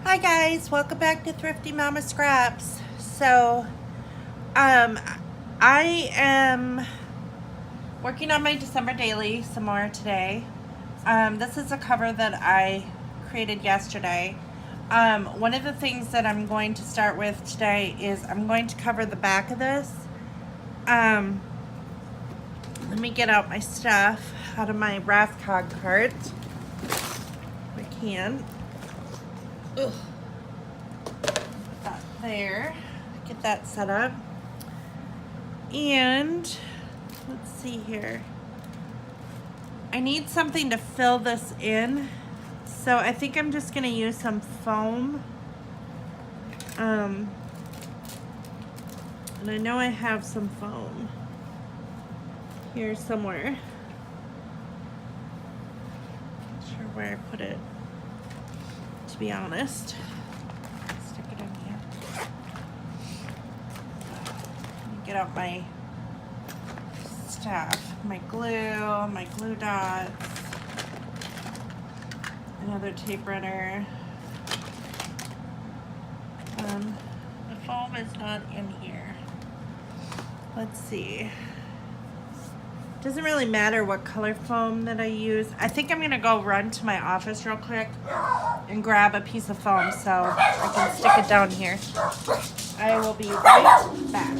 Hi guys, welcome back to Thrifty Mama Scraps. So, um, I am working on my December daily some more today. This is a cover that I created yesterday. One of the things that I'm going to start with today is I'm going to cover the back of this. Let me get out my stuff out of my Rathcog cart. If I can. Ugh. Put that there. Get that set up. And let's see here. I need something to fill this in. So I think I'm just gonna use some foam. And I know I have some foam here somewhere. Not sure where I put it, to be honest. Stick it in here. Let me get out my stuff. My glue dots, another tape runner. The foam is not in here. Let's see. Doesn't really matter what color foam that I use. I think I'm gonna go run to my office real quick and grab a piece of foam so I can stick it down here. I will be right back.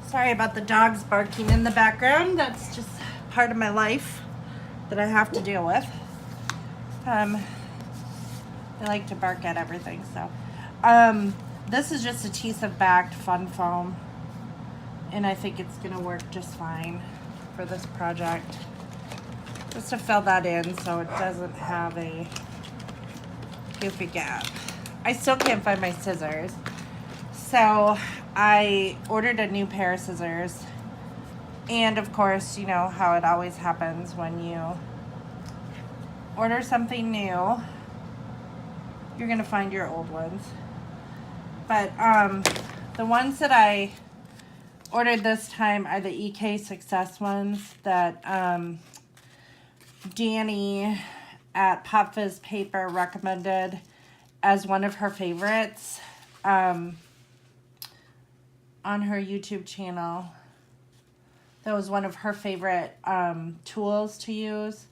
Sorry about the dogs barking in the background. That's just part of my life that I have to deal with. They like to bark at everything, so. This is just adhesive backed fun foam, and I think it's gonna work just fine for this project. Just to fill that in so it doesn't have a goofy gap. I still can't find my scissors. So I ordered a new pair of scissors. And of course, you know how it always happens when you order something new, you're gonna find your old ones. But the ones that I ordered this time are the EK Success ones that Danny at Pop Fizz Paper recommended as one of her favorites on her YouTube channel. That was one of her favorite tools to use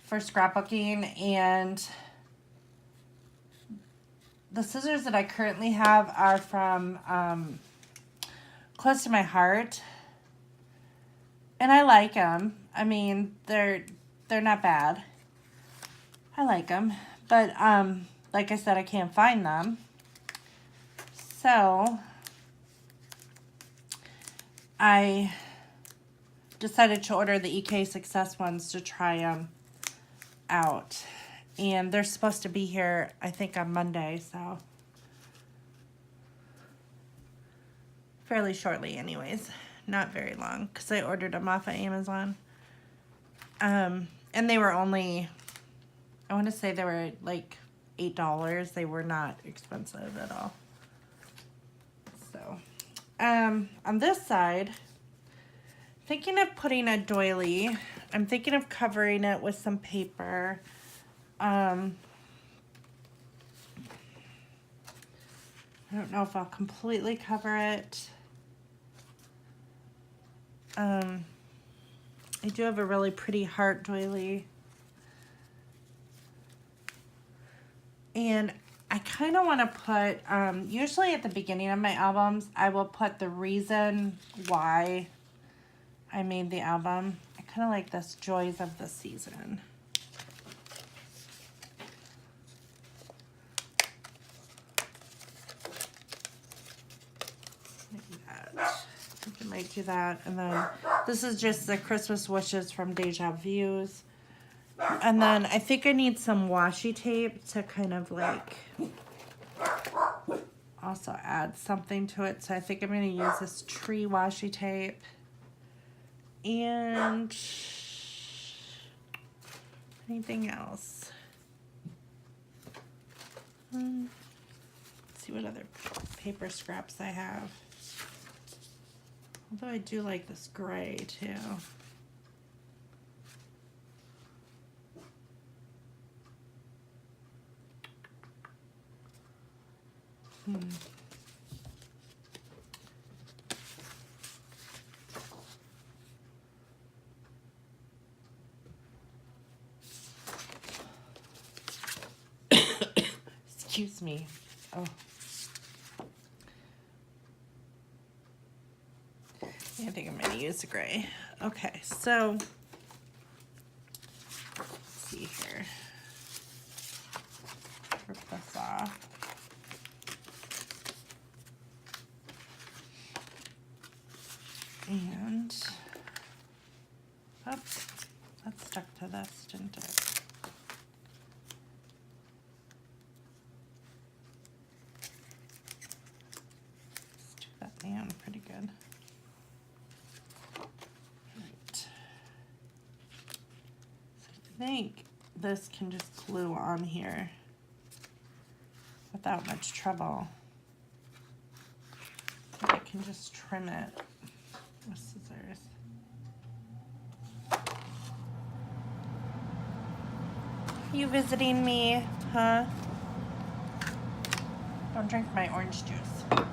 for scrapbooking. And the scissors that I currently have are from Close to My Heart, and I like them. I mean, they're not bad. I like them, but like I said, I can't find them. So I decided to order the EK Success ones to try them out. And they're supposed to be here, I think, on Monday, so fairly shortly anyways. Not very long, because I ordered them off of Amazon. And they were only, I want to say they were like $8. They were not expensive at all. So, on this side, thinking of putting a doily. I'm thinking of covering it with some paper. I don't know if I'll completely cover it. I do have a really pretty heart doily. And I kind of want to put, usually at the beginning of my albums, I will put the reason why I made the album. I kind of like this Joys of the Season. might do that. And then this is just the Christmas wishes from Deja Views. And then I think I need some washi tape to kind of like also add something to it. So I think I'm going to use this tree washi tape. And anything else? Let's see what other paper scraps I have. Although I do like this gray too. Excuse me. Oh. I think I'm going to use the gray. Okay, so let's see here. Rip this off. And, oops, that stuck to this, didn't it? Stick that down pretty good. Right. So I think this can just glue on here without much trouble. I can just trim it with scissors. You visiting me, huh? Don't drink my orange juice. I'm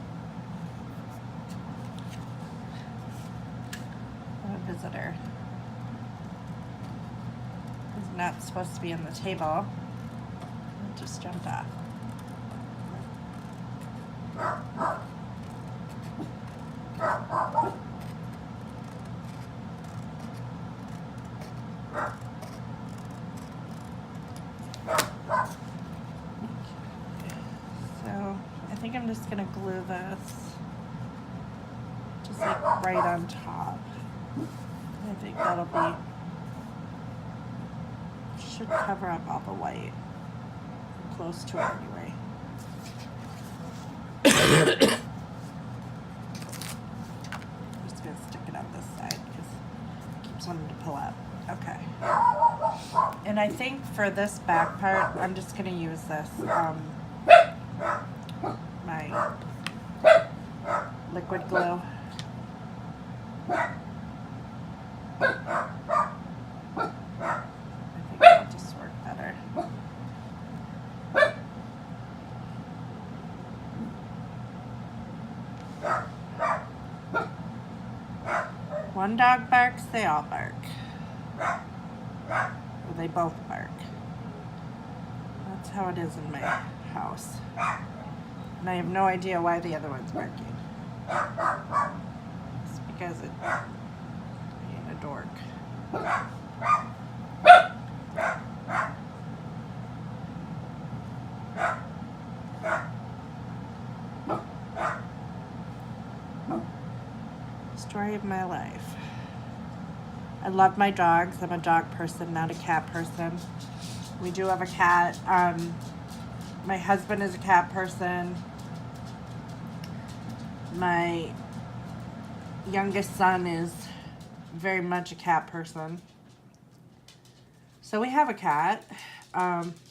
a visitor. He's not supposed to be on the table. It just jumped off. So I think I'm just gonna glue this just like right on top. I think that'll be, should cover up all the white. Close to it anyway. I'm just gonna stick it on this side because it keeps wanting to pull up. Okay. And I think for this back part, I'm just gonna use this, my liquid glue. I think that'll just work better. One dog barks, they all bark. Or they both bark. That's how it is in my house. And I have no idea why the other one's barking. It's because it's being a dork. Story of my life. I love my dogs. I'm a dog person, not a cat person. We do have a cat. My husband is a cat person. My youngest son is very much a cat person. So we have a cat.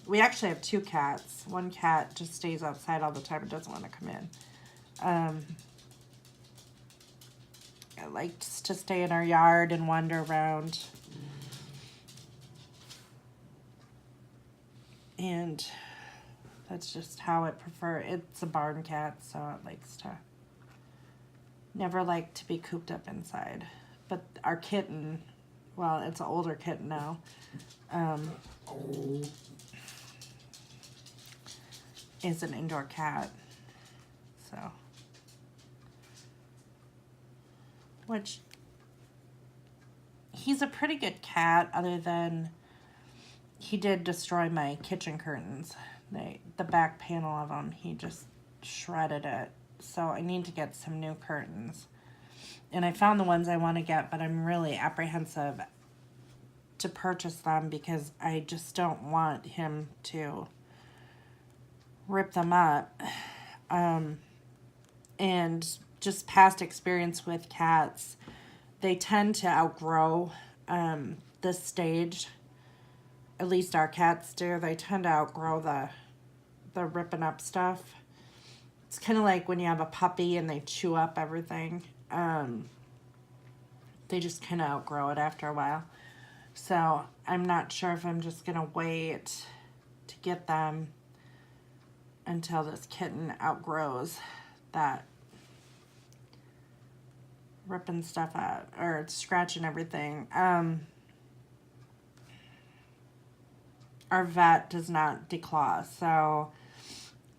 We actually have two cats. One cat just stays outside all the time and doesn't want to come in. It likes to stay in our yard and wander around. And that's just how it prefers. It's a barn cat, so it likes to never like to be cooped up inside. But our kitten, well, it's an older kitten now, is an indoor cat. So, which, he's a pretty good cat, other than he did destroy my kitchen curtains. The back panel of them, he just shredded it. So I need to get some new curtains. and I found the ones I want to get, but I'm really apprehensive to purchase them because I just don't want him to rip them up. And just past experience with cats, they tend to outgrow this stage. At least our cats do. They tend to outgrow the ripping up stuff. It's kind of like when you have a puppy and they chew up everything. They just kind of outgrow it after a while. So I'm not sure if I'm just going to wait to get them until this kitten outgrows that ripping stuff out or scratching everything. Our vet does not declaw, so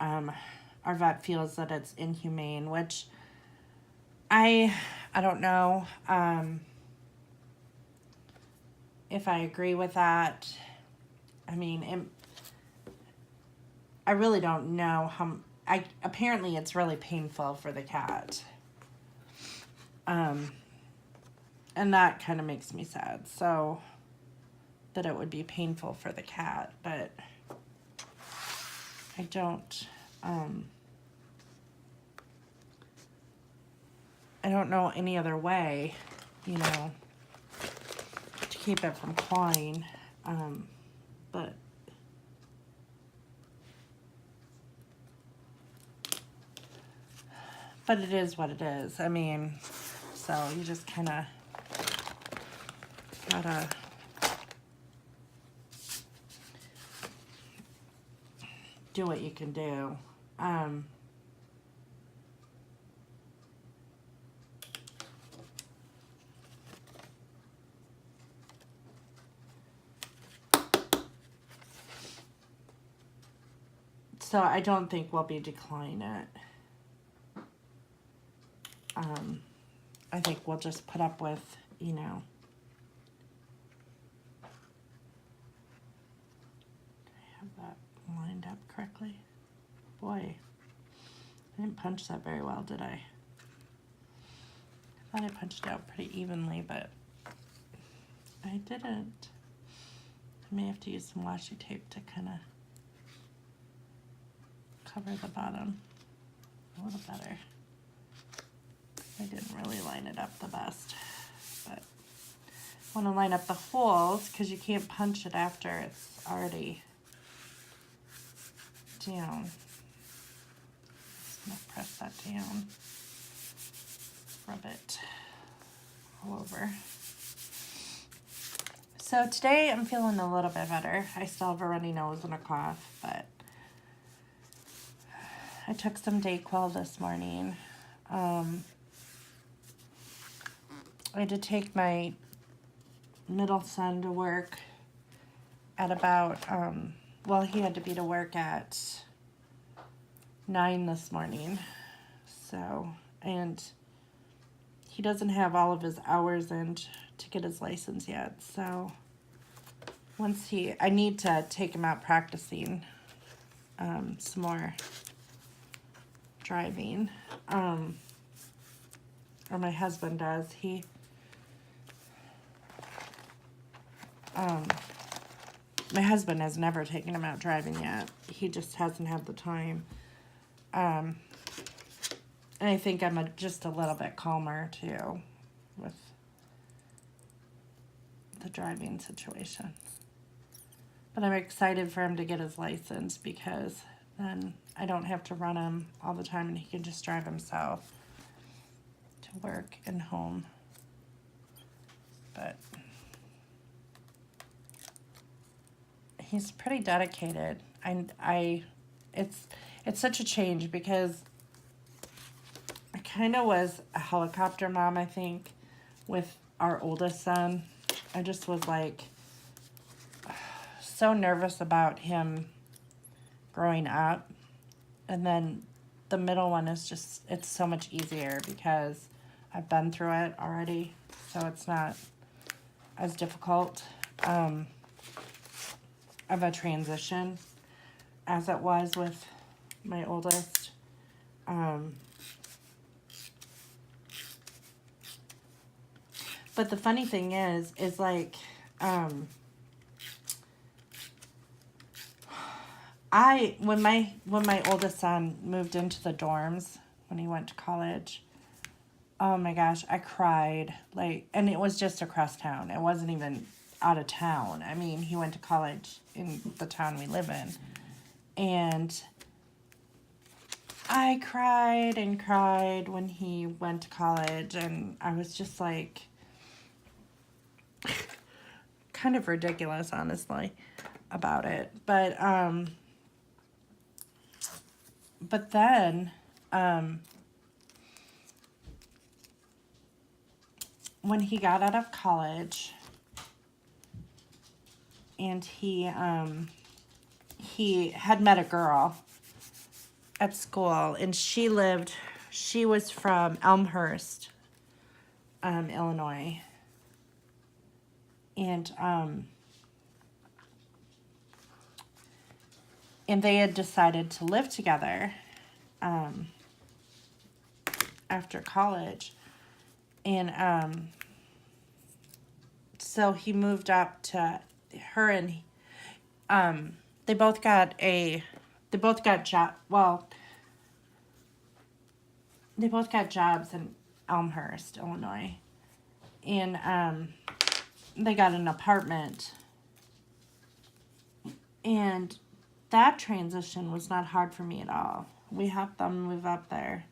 our vet feels that it's inhumane, which I don't know if I agree with that. I mean, I really don't know how. Apparently it's really painful for the cat. And that kind of makes me sad. So that it would be painful for the cat, but I don't know any other way, you know, to keep it from clawing. But it is what it is. I mean, so you just kind of gotta do what you can do. So I don't think we'll be declining it. I think we'll just put up with, you know. Do I have that lined up correctly? Boy, I didn't punch that very well, did I? I thought I punched it out pretty evenly, but I didn't. I may have to use some washi tape to kind of cover the bottom a little better. I didn't really line it up the best, but I want to line up the holes because you can't punch it after it's already down. Just gonna press that down, rub it all over. So today I'm feeling a little bit better. I still have a runny nose and a cough, but I took some Dayquil this morning. I had to take my middle son to work at about, well, he had to be to work at 9 this morning. So, and he doesn't have all of his hours in to get his license yet. So once I need to take him out practicing some more driving. Or my husband does. My husband has never taken him out driving yet. He just hasn't had the time. And I think I'm just a little bit calmer too with the driving situation. But I'm excited for him to get his license because then I don't have to run him all the time and he can just drive himself to work and home. But he's pretty dedicated. It's such a change because I kind of was a helicopter mom, I think, with our oldest son. I just was like so nervous about him growing up. And then the middle one is just, it's so much easier because I've been through it already. So it's not as difficult of a transition as it was with my oldest. But the funny thing is like, when my oldest son moved into the dorms when he went to college, oh my gosh, I cried. Like, and it was just across town. It wasn't even out of town. I mean, he went to college in the town we live in. And I cried and cried when he went to college, and I was just like, kind of ridiculous, honestly, about it. But then, when he got out of college, and he had met a girl at school, and she was from Elmhurst, Illinois, and they had decided to live together after college, and so he moved up to her, and they both got jobs in Elmhurst, Illinois, and they got an apartment, and that transition was not hard for me at all. We helped them move up there,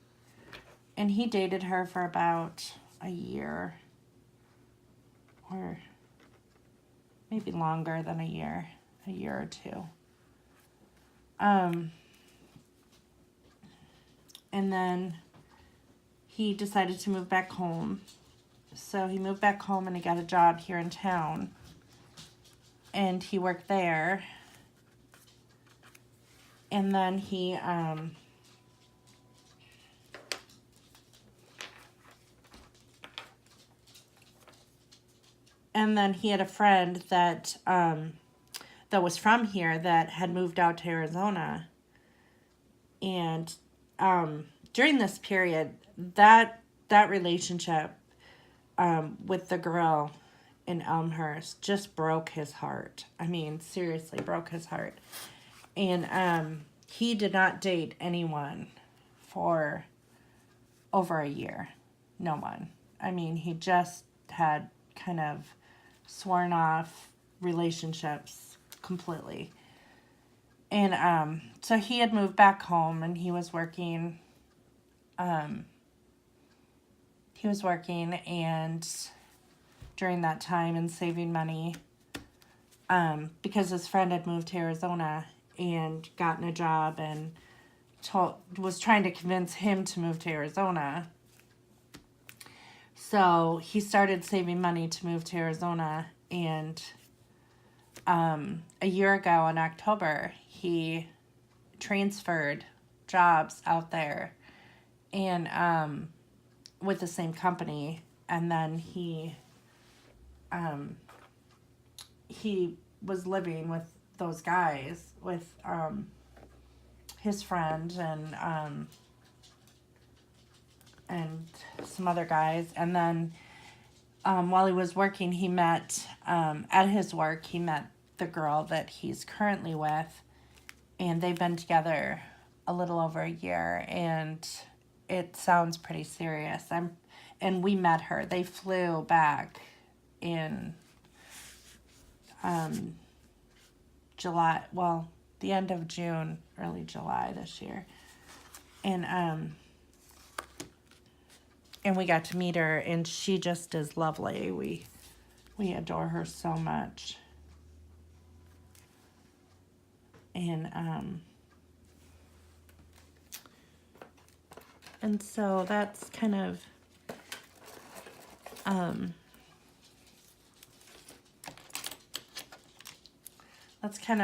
and he dated her for about a year, or maybe longer than a year or two. And then he decided to move back home. So he moved back home, and he got a job here in town, and he worked there. And then he had a friend that was from here that had moved out to Arizona. And during this period, that relationship with the girl in Elmhurst just broke his heart. I mean, seriously, broke his heart. And he did not date anyone for over a year. No one. I mean, he just had kind of sworn off relationships completely. And so he had moved back home, and he was working. And during that time, and saving money, because his friend had moved to Arizona and gotten a job, and was trying to convince him to move to Arizona. So he started saving money to move to Arizona, and a year ago in October, he transferred jobs out there, and with the same company, and then he was living with those guys, with his friend and some other guys. And then while he was working, he met at his work, he met the girl that he's currently with, and they've been together a little over a year, and it sounds pretty serious. And we met her. They flew back in July, well, the end of June, early July this year. And we got to meet her, and she just is lovely. We adore her so much. And so that's kind of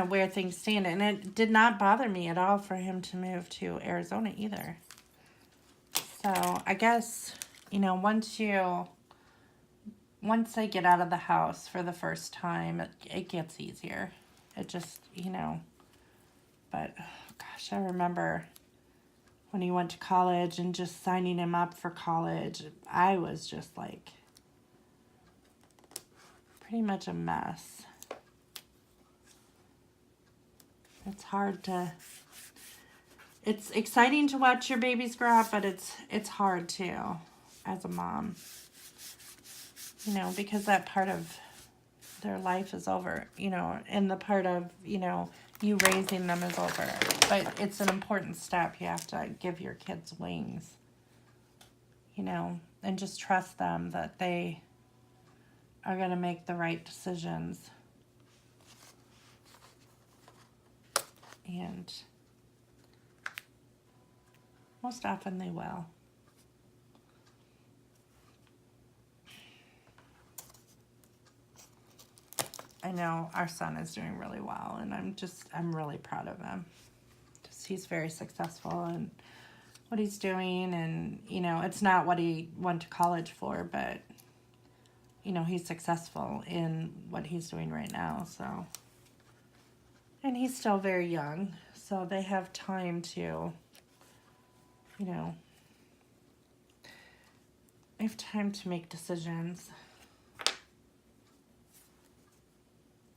where things stand. And it did not bother me at all for him to move to Arizona either. So I guess, once I get out of the house for the first time, it gets easier. It just, but oh gosh, I remember when he went to college and just signing him up for college. I was just like, pretty much a mess. It's hard to, it's exciting to watch your babies grow up, but it's hard too as a mom, you know, because that part of their life is over, you know, and the part of, you know, you raising them is over. But it's an important step. You have to give your kids wings, you know, and just trust them that they are going to make the right decisions. And most often they will. I know our son is doing really well, and I'm really proud of him. Just, he's very successful in what he's doing, and, you know, it's not what he went to college for, but, you know, he's successful in what he's doing right now, so. And he's still very young, so they have time to, you know, they have time to make decisions,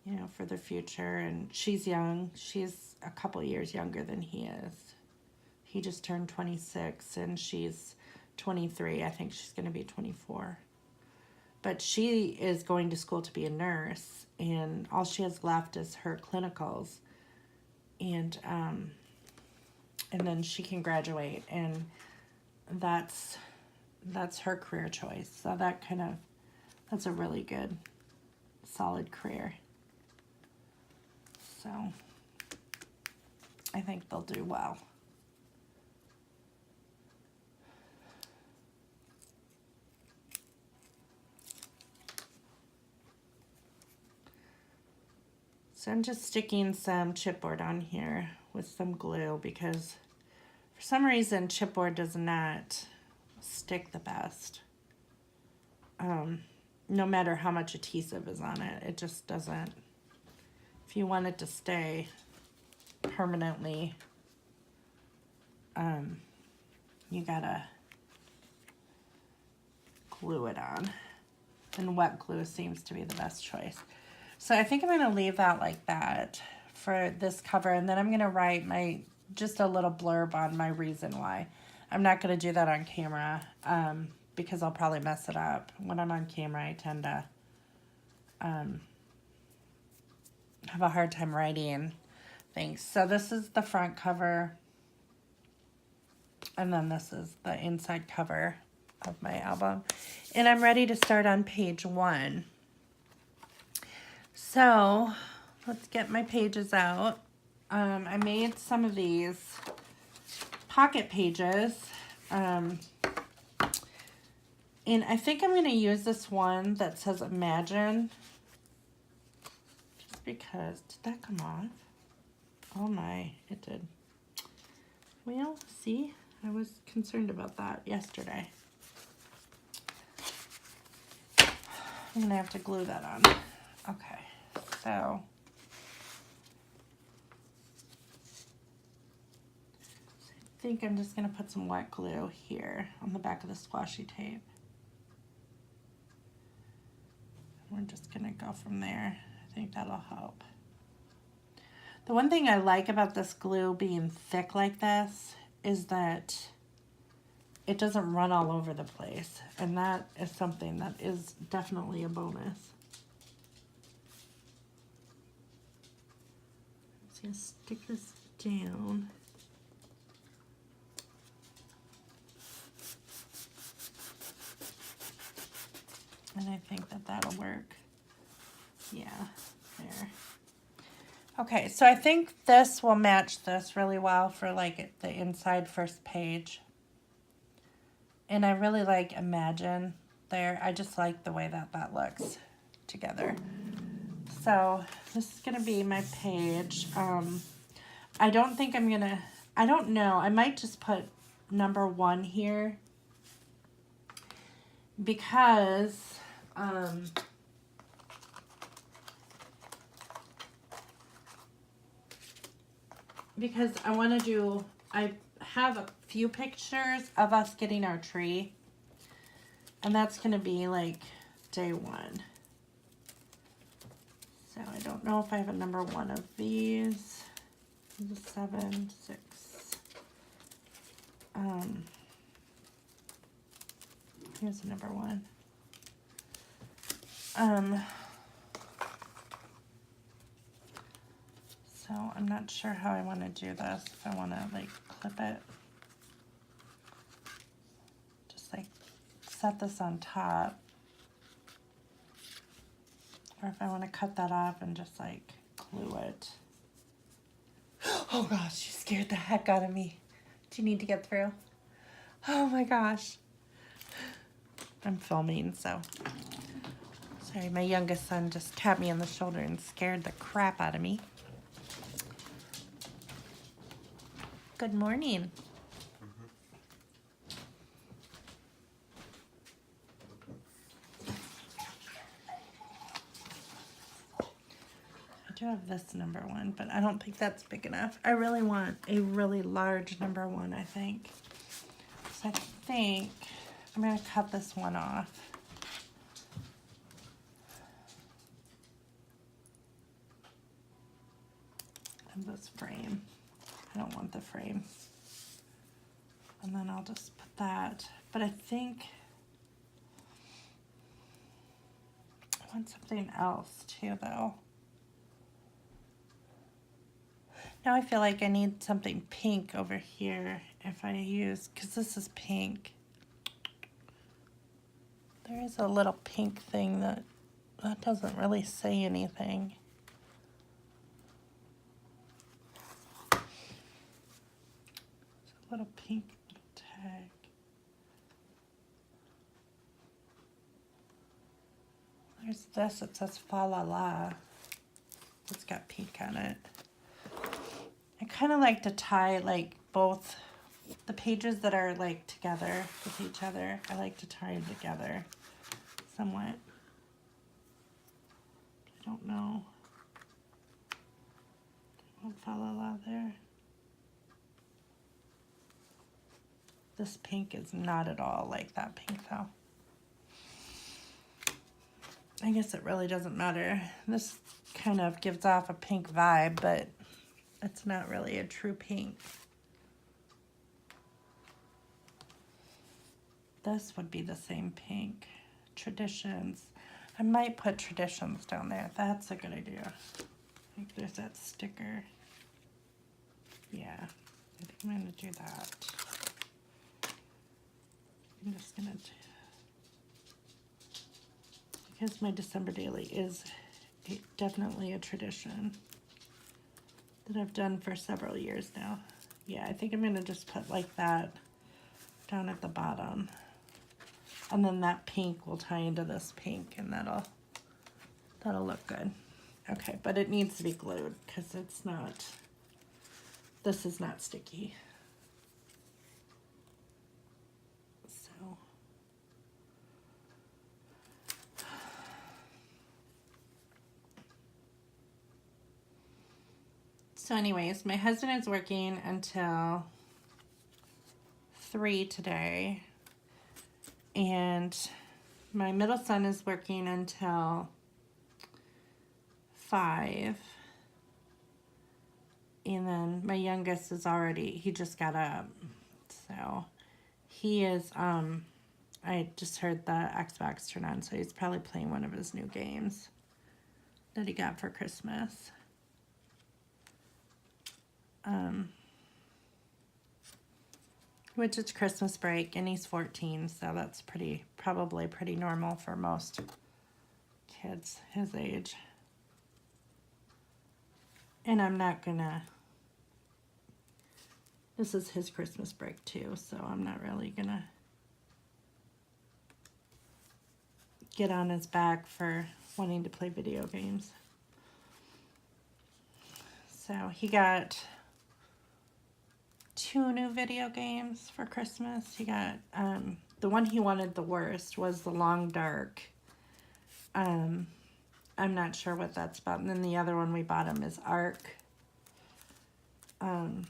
you know, for the future. And she's young. She's a couple years younger than he is. He just turned 26, and she's 23. I think she's going to be 24. But she is going to school to be a nurse, and all she has left is her clinicals. And then she can graduate, and that's her career choice. So that's a really good, solid career. So I think they'll do well. So I'm just sticking some chipboard on here with some glue, because for some reason chipboard does not stick the best. No matter how much adhesive is on it, it just doesn't. If you want it to stay permanently, you gotta glue it on. And wet glue seems to be the best choice. So I think I'm going to leave that like that for this cover, and then I'm going to write just a little blurb on my reason why. I'm not going to do that on camera because I'll probably mess it up. When I'm on camera, I tend to have a hard time writing things. So this is the front cover, and then this is the inside cover of my album. And I'm ready to start on page 1. So let's get my pages out. I made some of these pocket pages. And I think I'm going to use this one that says Imagine. Just because. Did that come off? Oh my, it did. Well, see, I was concerned about that yesterday. I'm going to have to glue that on. Okay. So, I think I'm just going to put some wet glue here on the back of the squashy tape. We're just going to go from there. I think that'll help. The one thing I like about this glue being thick like this is that it doesn't run all over the place. And that is something that is definitely a bonus. Just stick this down. And I think that that'll work. Yeah, there. Okay, so I think this will match this really well for like the inside first page. And I really like Imagine there. I just like the way that looks together. So this is going to be my page. I don't think I'm going to, I don't know. I might just put number 1 here because I want to do, I have a few pictures of us getting our tree, and that's going to be like day 1. Now I don't know if I have a number 1 of these. The 7, 6. Here's the number 1. So I'm not sure how I want to do this. If I want to like clip it, just like set this on top, or if I want to cut that off and just like glue it. Oh gosh, you scared the heck out of me. Do you need to get through? Oh my gosh. I'm filming, so. Sorry, my youngest son just tapped me on the shoulder and scared the crap out of me. Good morning. I do have this number 1, but I don't think that's big enough. I really want a really large number 1, I think. So I think I'm going to cut this one off. And this frame. I don't want the frame. And then I'll just put that. But I think I want something else too, though. Now I feel like I need something pink over here if I use, because this is pink. There is a little pink thing that doesn't really say anything. It's a little pink little tag. There's this, it says Fa La La. It's got pink on it. I kind of like to tie like both the pages that are like together with each other. I like to tie them together somewhat. I don't know. I want Fa La La there. This pink is not at all like that pink though. I guess it really doesn't matter. This kind of gives off a pink vibe, but it's not really a true pink. This would be the same pink. Traditions. I might put Traditions down there. That's a good idea. I think there's that sticker. Yeah, I think I'm going to do that. I'm just going to, because my December daily is definitely a tradition that I've done for several years now. Yeah, I think I'm going to just put like that down at the bottom. And then that pink will tie into this pink, and that'll look good. Okay, but it needs to be glued because it's not, this is not sticky. So anyways, my husband is working until 3 today, and my middle son is working until 5, and then my youngest is already, he just got up, so he is, I just heard the Xbox turn on, so he's probably playing one of his new games that he got for Christmas. Which is Christmas break, and he's 14, so that's probably pretty normal for most kids his age. And I'm not gonna, this is his Christmas break too, so I'm not really gonna get on his back for wanting to play video games. So he got 2 new video games for Christmas. He got, the one he wanted the worst was The Long Dark. I'm not sure what that's about. And then the other one we bought him is Ark. And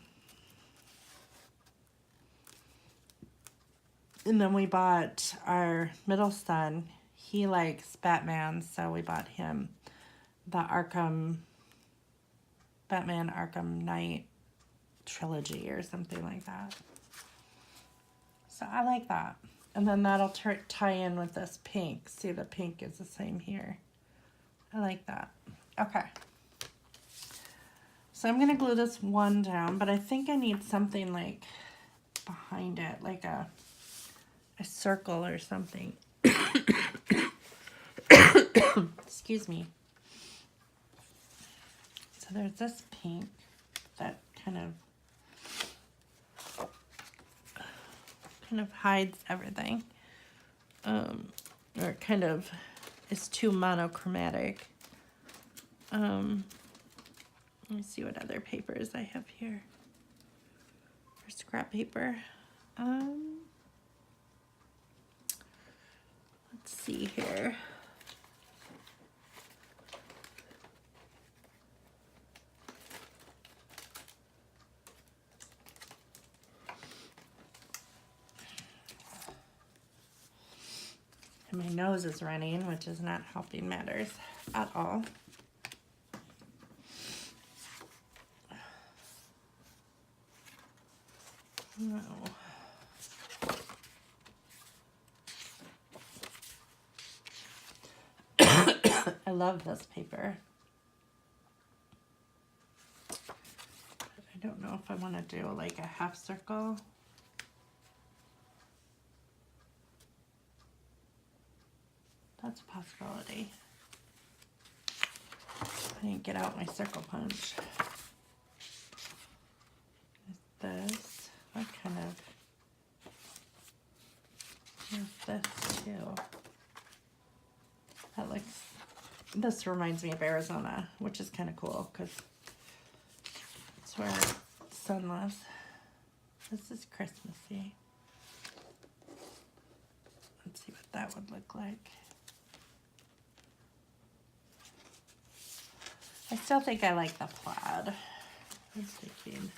then we bought our middle son. He likes Batman, so we bought him the Batman Arkham Knight trilogy or something like that. So I like that. And then that'll tie in with this pink. See, the pink is the same here. I like that. Okay. So I'm going to glue this one down, but I think I need something like behind it, like a circle or something. Excuse me. So there's this pink that kind of hides everything. Or it kind of is too monochromatic. Let me see what other papers I have here for scrap paper. Let's see here. And my nose is running, which is not helping matters at all. No. I love this paper. I don't know if I want to do like a half circle. That's a possibility. I didn't get out my circle punch. This, I kind of, there's this too. That looks, this reminds me of Arizona, which is kind of cool because it's where the sun lives. This is Christmassy. Let's see what that would look like. I still think I like the plaid. I'm thinking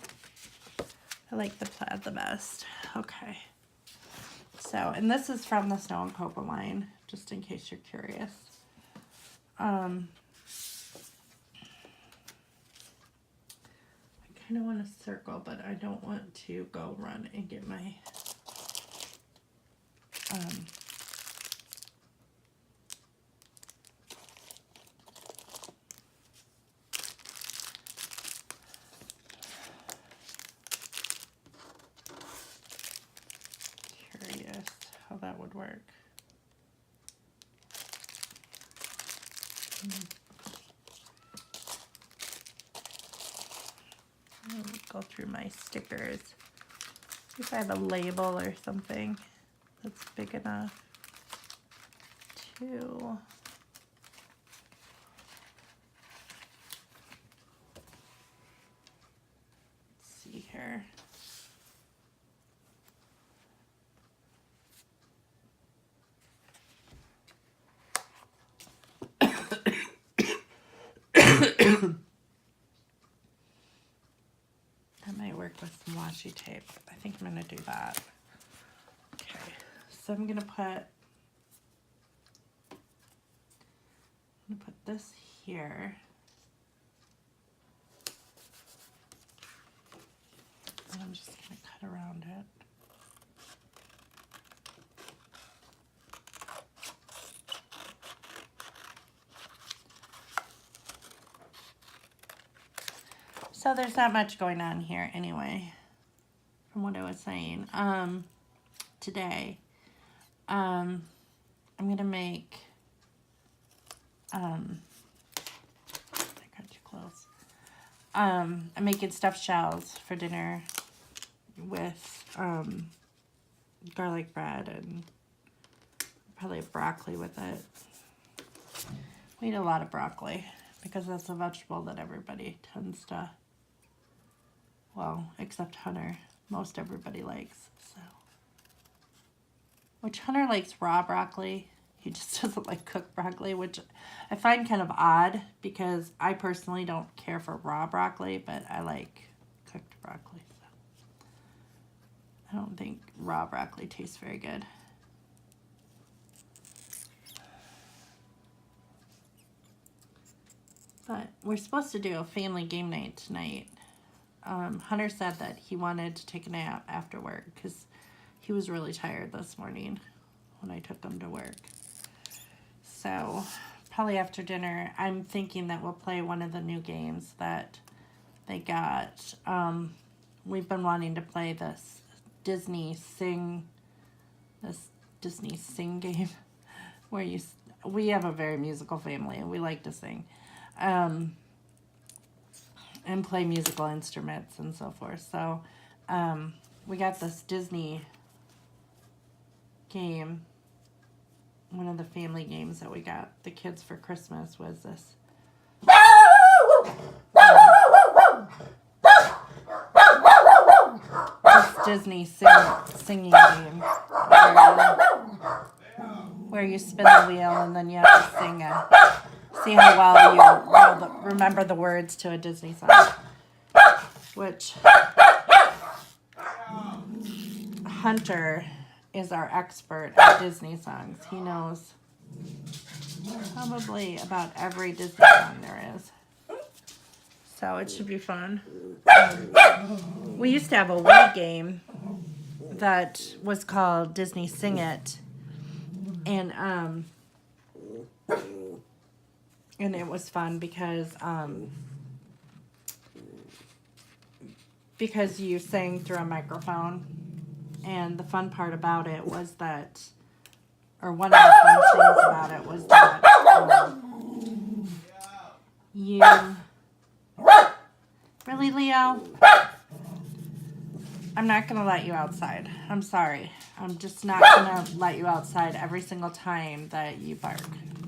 I like the plaid the best. Okay. So, and this is from the Snow and Copa line, just in case you're curious. I kind of want a circle, but I don't want to go run and get my curious how that would work. Let me go through my stickers. See if I have a label or something that's big enough to... Let's see here. That might work with some washi tape. I think I'm going to do that. Okay, so I'm going to put this here. And I'm just going to cut around it. So there's not much going on here anyway, from what I was saying. Today, I'm going to make, I got too close. I'm making stuffed shells for dinner with garlic bread and probably broccoli with it. We eat a lot of broccoli because that's a vegetable that everybody tends to, well, except Hunter, most everybody likes. So, which Hunter likes raw broccoli. He just doesn't like cooked broccoli, which I find kind of odd because I personally don't care for raw broccoli, but I like cooked broccoli. So I don't think raw broccoli tastes very good. But we're supposed to do a family game night tonight. Hunter said that he wanted to take a nap after work because he was really tired this morning when I took him to work. So probably after dinner, I'm thinking that we'll play one of the new games that they got. We've been wanting to play this Disney Sing game where we have a very musical family and we like to sing. And play musical instruments and so forth. So we got this Disney game. One of the family games that we got the kids for Christmas was this Disney singing game where you spin the wheel and then you have to sing see how well you remember the words to a Disney song, which Hunter is our expert at Disney songs. He knows probably about every Disney song there is. So it should be fun. We used to have a Wii game that was called Disney Sing It. And it was fun because you sang through a microphone. And the fun part about it was that, or one of the fun things about it was that you, really, Leo? I'm not going to let you outside. I'm sorry. I'm just not going to let you outside every single time that you bark.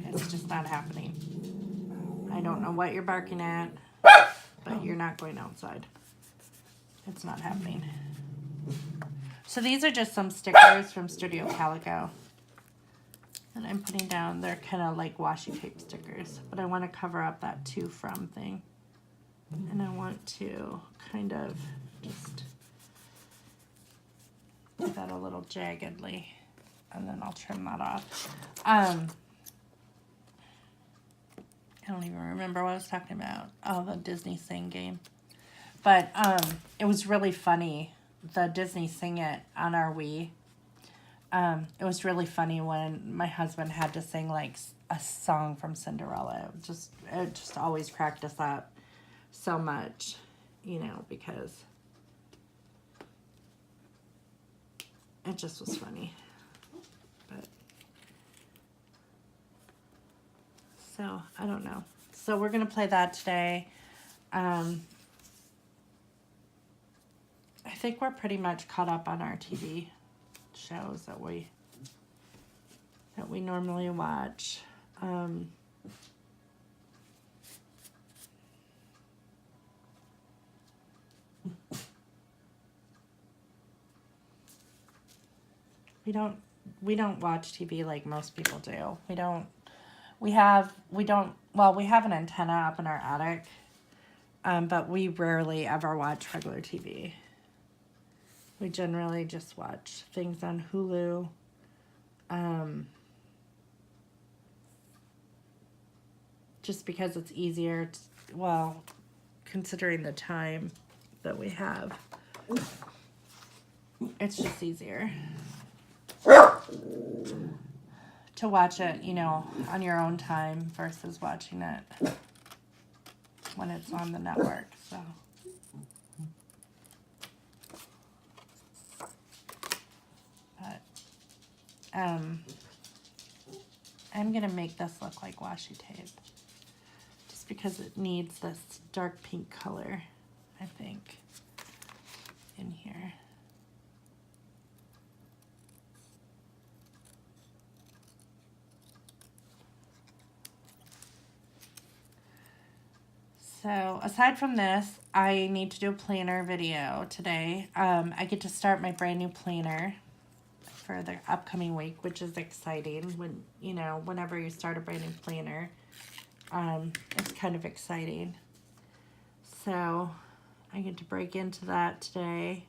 It's just not happening. I don't know what you're barking at, but you're not going outside. It's not happening. So these are just some stickers from Studio Calico that I'm putting down. They're kind of like washi tape stickers, but I want to cover up that to from thing. And I want to kind of just do that a little jaggedly, and then I'll trim that off. I don't even remember what I was talking about. Oh, the Disney Sing game. But it was really funny. The Disney Sing It on our Wii. It was really funny when my husband had to sing like a song from Cinderella. It just always cracked us up so much, because it just was funny. But so I don't know. So we're gonna play that today. I think we're pretty much caught up on our TV shows that we normally watch. We don't watch TV like most people do. We have an antenna up in our attic, but we rarely ever watch regular TV. We generally just watch things on Hulu. Just because it's easier, considering the time that we have, it's just easier to watch it, on your own time versus watching it when it's on the network, so. But, I'm gonna make this look like washi tape just because it needs this dark pink color, I think, in here. So aside from this, I need to do a planner video today. I get to start my brand new planner for the upcoming week, which is exciting. Whenever you start a brand new planner, it's kind of exciting. So I get to break into that today.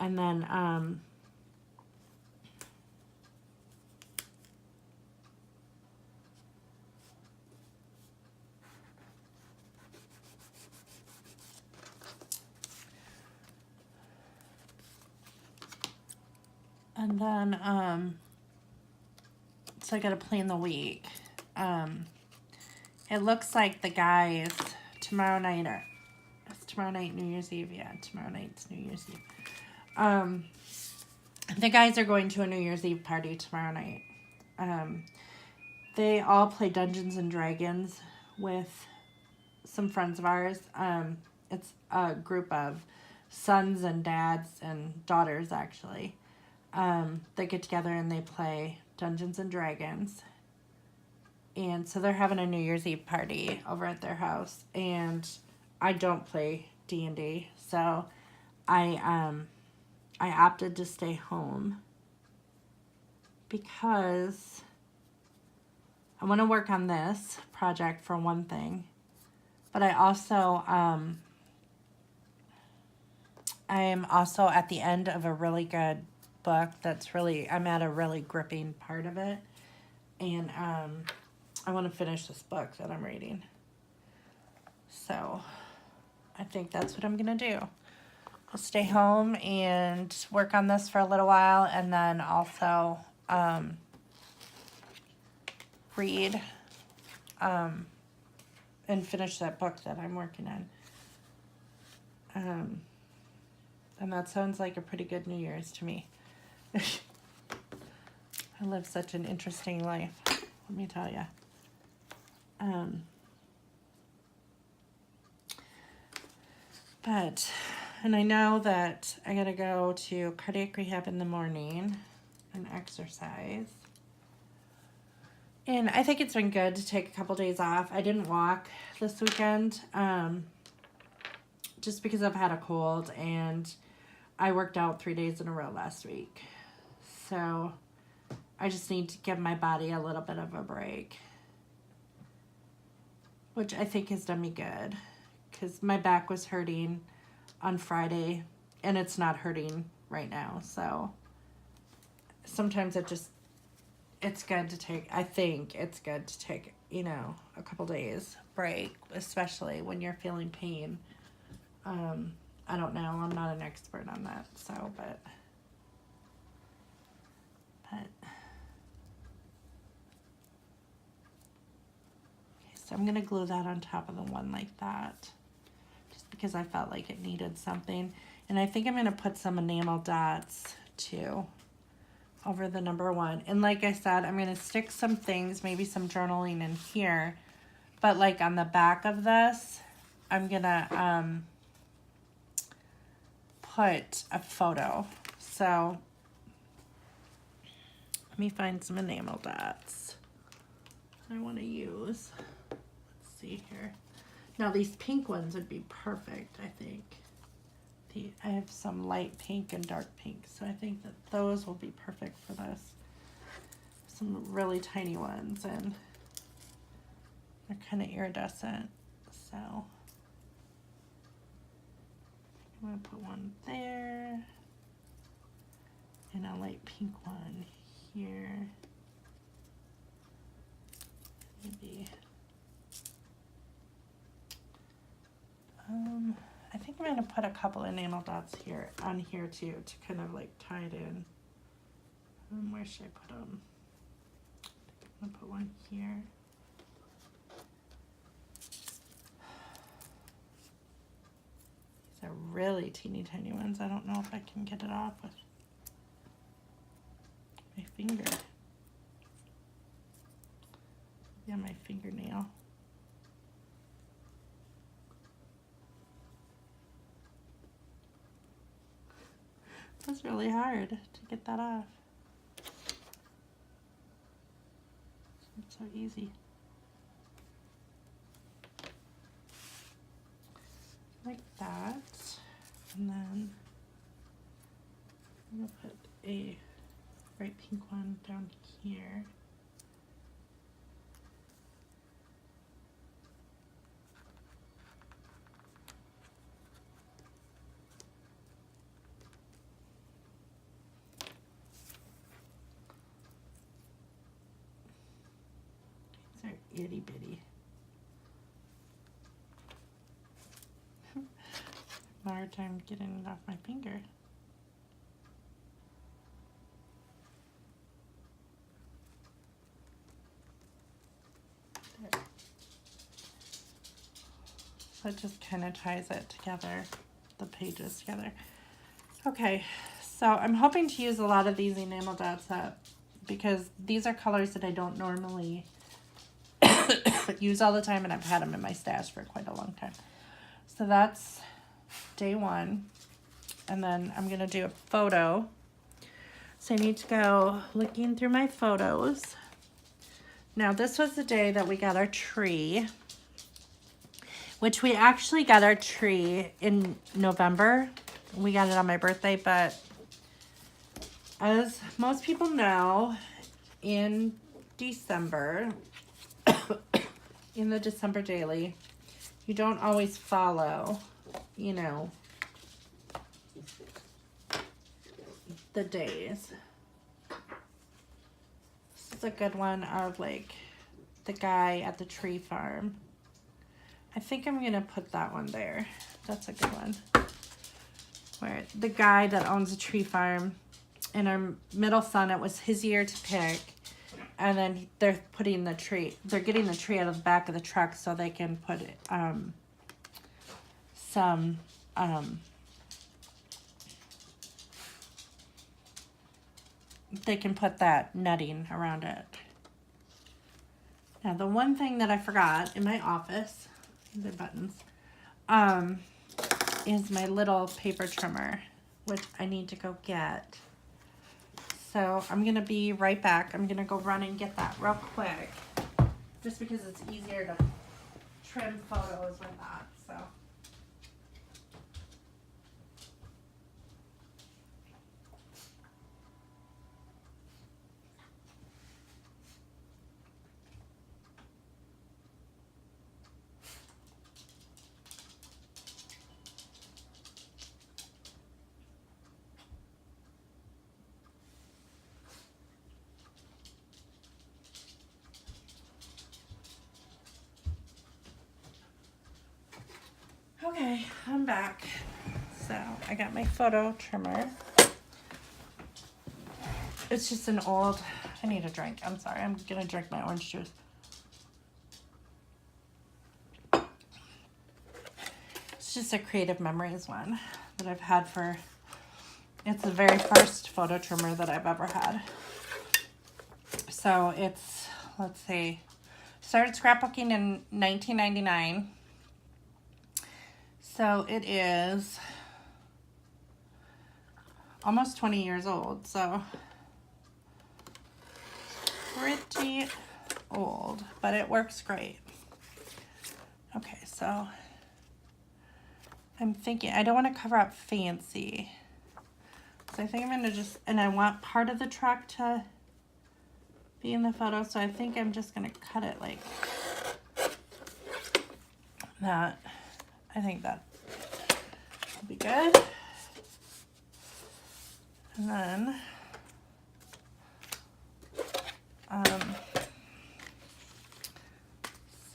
And then And then, so I gotta plan the week. It looks like the guys tomorrow night it's tomorrow night New Year's Eve. Yeah, tomorrow night's New Year's Eve. The guys are going to a New Year's Eve party tomorrow night. They all play Dungeons and Dragons with some friends of ours. It's a group of sons and dads and daughters, actually. They get together and they play Dungeons and Dragons. And so they're having a New Year's Eve party over at their house. And I don't play D&D, so I opted to stay home because I want to work on this project for one thing. But I also, I am also at the end of a really good book I'm at a really gripping part of it. And I want to finish this book that I'm reading. So I think that's what I'm going to do. I'll stay home and work on this for a little while, and then also read and finish that book that I'm working on. And that sounds like a pretty good New Year's to me. I live such an interesting life, let me tell you. And I know that I gotta go to cardiac rehab in the morning and exercise. And I think it's been good to take a couple days off. I didn't walk this weekend, just because I've had a cold, and I worked out 3 days in a row last week. So I just need to give my body a little bit of a break, which I think has done me good, because my back was hurting on Friday, and it's not hurting right now. So sometimes it's good to take, I think it's good to take, a couple days break, especially when you're feeling pain. I don't know, I'm not an expert on that, so, but okay, so I'm gonna glue that on top of the one like that, just because I felt like it needed something. And I think I'm gonna put some enamel dots too over the number 1. And like I said, I'm gonna stick some things, maybe some journaling in here, but like on the back of this, I'm gonna put a photo. So let me find some enamel dots I want to use. Let's see here. Now these pink ones would be perfect, I think. I have some light pink and dark pink, so I think that those will be perfect for this. Some really tiny ones, and they're kind of iridescent, so I'm going to put one there, and a light pink one here. Maybe. I think I'm going to put a couple enamel dots here on here too, to kind of like tie it in. Where should I put them? I'm going to put one here. They're really teeny tiny ones. I don't know if I can get it off with my finger. Yeah, my fingernail. It was really hard to get that off. It's so easy. Like that. And then I'm going to put a bright pink one down here. These are itty bitty. Hard time getting it off my finger. So it just kind of ties it together, the pages together. Okay, so I'm hoping to use a lot of these enamel dots up because these are colors that I don't normally use all the time, and I've had them in my stash for quite a long time. So that's day one. And then I'm gonna do a photo. So I need to go looking through my photos. Now this was the day that we got our tree, which we actually got our tree in November. We got it on my birthday, but as most people know, in December, in the December daily, you don't always follow, you know, the days. This is a good one of like the guy at the tree farm. I think I'm gonna put that one there. That's a good one. Where the guy that owns a tree farm, and our middle son, it was his year to pick, and then they're putting the tree, they're getting the tree out of the back of the truck so they can put they can put that netting around it. Now the one thing that I forgot in my office, the buttons, is my little paper trimmer, which I need to go get. So I'm gonna be right back. I'm gonna go run and get that real quick, just because it's easier to trim photos with that, so. Okay, I'm back. So I got my photo trimmer. It's just an old, I need a drink. I'm sorry, I'm gonna drink my orange juice. It's just a Creative Memories one that I've had for, it's the very first photo trimmer that I've ever had. So it's, let's see, started scrapbooking in 1999. So it is almost 20 years old, so pretty old, but it works great. Okay, so I'm thinking, I don't want to cover up fancy. So I think I'm gonna just, and I want part of the truck to be in the photo, so I think I'm just gonna cut it like that. I think that will be good. And then,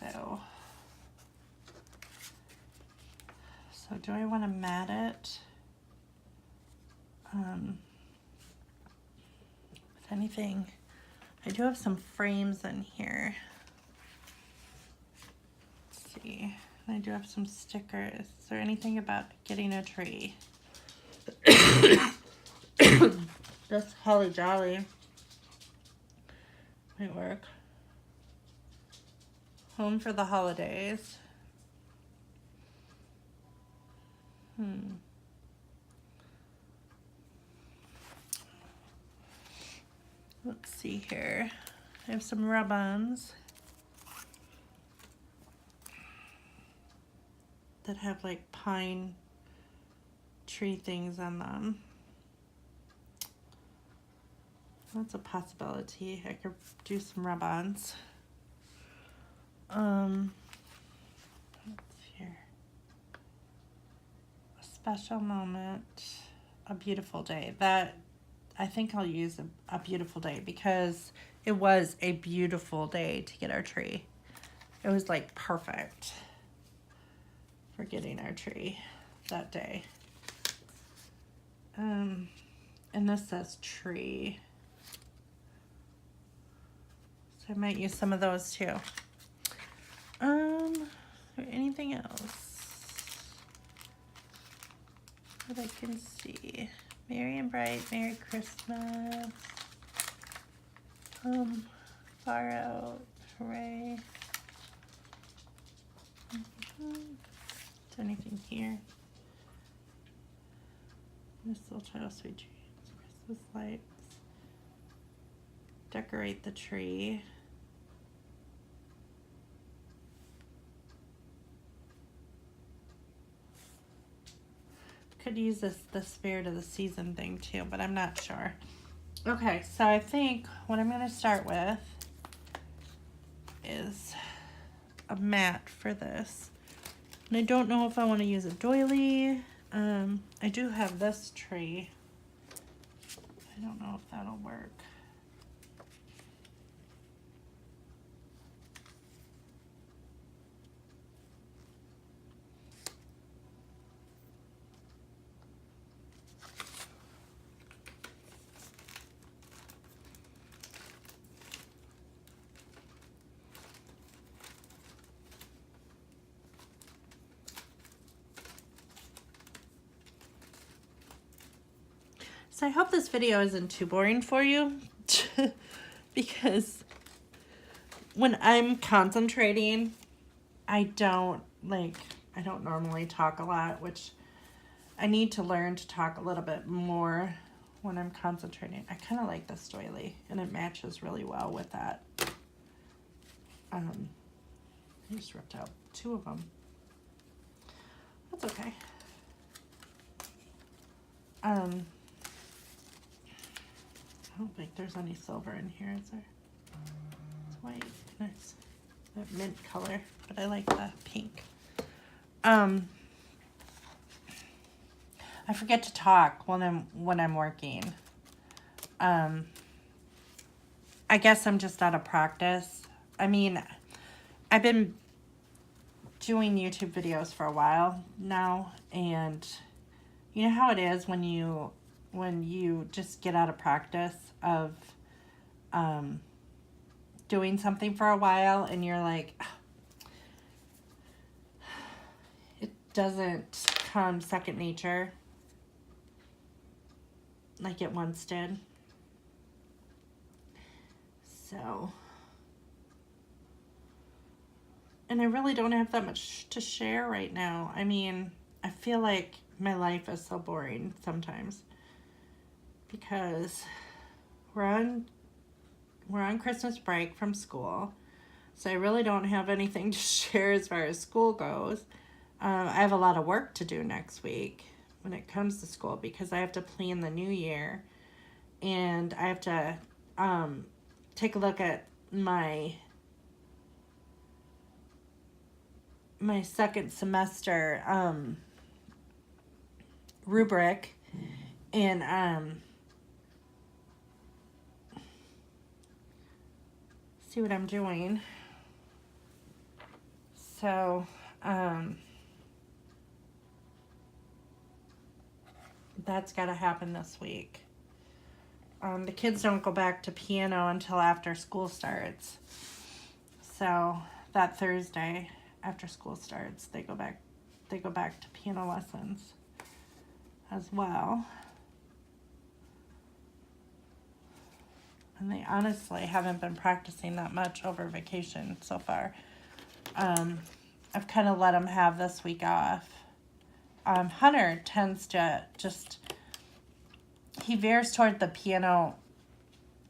so do I want to mat it with anything? I do have some frames in here. Let's see. I do have some stickers. Is there anything about getting a tree? This Holly Jolly might work. Home for the holidays. Let's see here. I have some rub-ons that have like pine tree things on them. That's a possibility. I could do some rub-ons. Let's see here. A special moment, a beautiful day. That, I think I'll use a beautiful day because it was a beautiful day to get our tree. It was like perfect for getting our tree that day. And this says tree. So I might use some of those too. Is there anything else? what I can see. Merry and Bright, Merry Christmas. Far Out, Hooray. Is there anything here? Mistletoe, Sweet Dreams, Christmas Lights. Decorate the tree. Could use the spirit of the season thing too, but I'm not sure. Okay, so I think what I'm going to start with is a mat for this. And I don't know if I want to use a doily. I do have this tree. I don't know if that'll work. So I hope this video isn't too boring for you because when I'm concentrating, I don't normally talk a lot, which I need to learn to talk a little bit more when I'm concentrating. I kind of like this doily and it matches really well with that. I just ripped out 2 of them. That's okay. I don't think there's any silver in here, is there? It's white. Nice. That mint color, but I like the pink. I forget to talk when I'm working. I guess I'm just out of practice. I mean, I've been doing YouTube videos for a while now, and you know how it is when you just get out of practice of doing something for a while and you're like, it doesn't come second nature like it once did. So, and I really don't have that much to share right now. I mean, I feel like my life is so boring sometimes because we're on Christmas break from school, so I really don't have anything to share as far as school goes. I have a lot of work to do next week when it comes to school because I have to plan the new year, and I have to take a look at my second semester rubric and see what I'm doing. So that's got to happen this week. The kids don't go back to piano until after school starts. So that Thursday after school starts, they go back to piano lessons as well. And they honestly haven't been practicing that much over vacation so far. I've kind of let them have this week off. Hunter tends to he veers toward the piano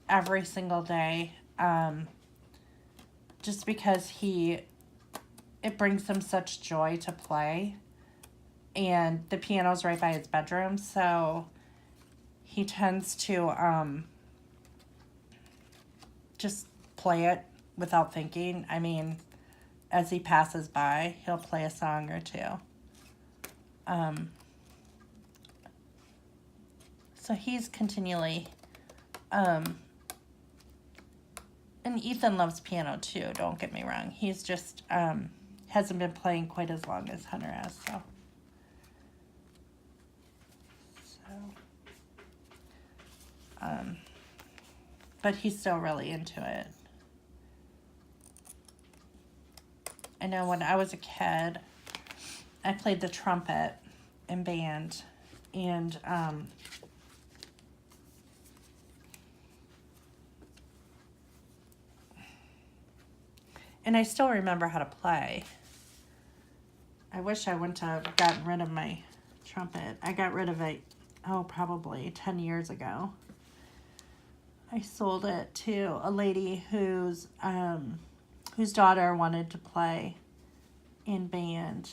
every single day, just because it brings him such joy to play, and the piano's right by his bedroom, so he tends to just play it without thinking. I mean, as he passes by, he'll play a song or 2. So he's continually, and Ethan loves piano too, don't get me wrong. He's just, hasn't been playing quite as long as Hunter has, so. But he's still really into it. I know when I was a kid, I played the trumpet in band, And I still remember how to play. I wish I wouldn't have gotten rid of my trumpet. I got rid of it, probably 10 years ago. I sold it to a lady whose daughter wanted to play in band.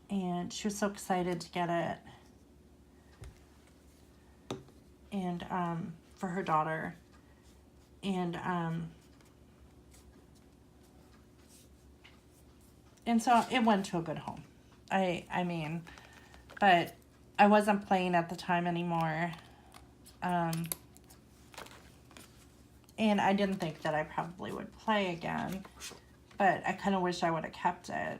And she was so excited to get it. And for her daughter. And so it went to a good home. I mean, but I wasn't playing at the time anymore. And I didn't think that I probably would play again. But I kind of wish I would have kept it.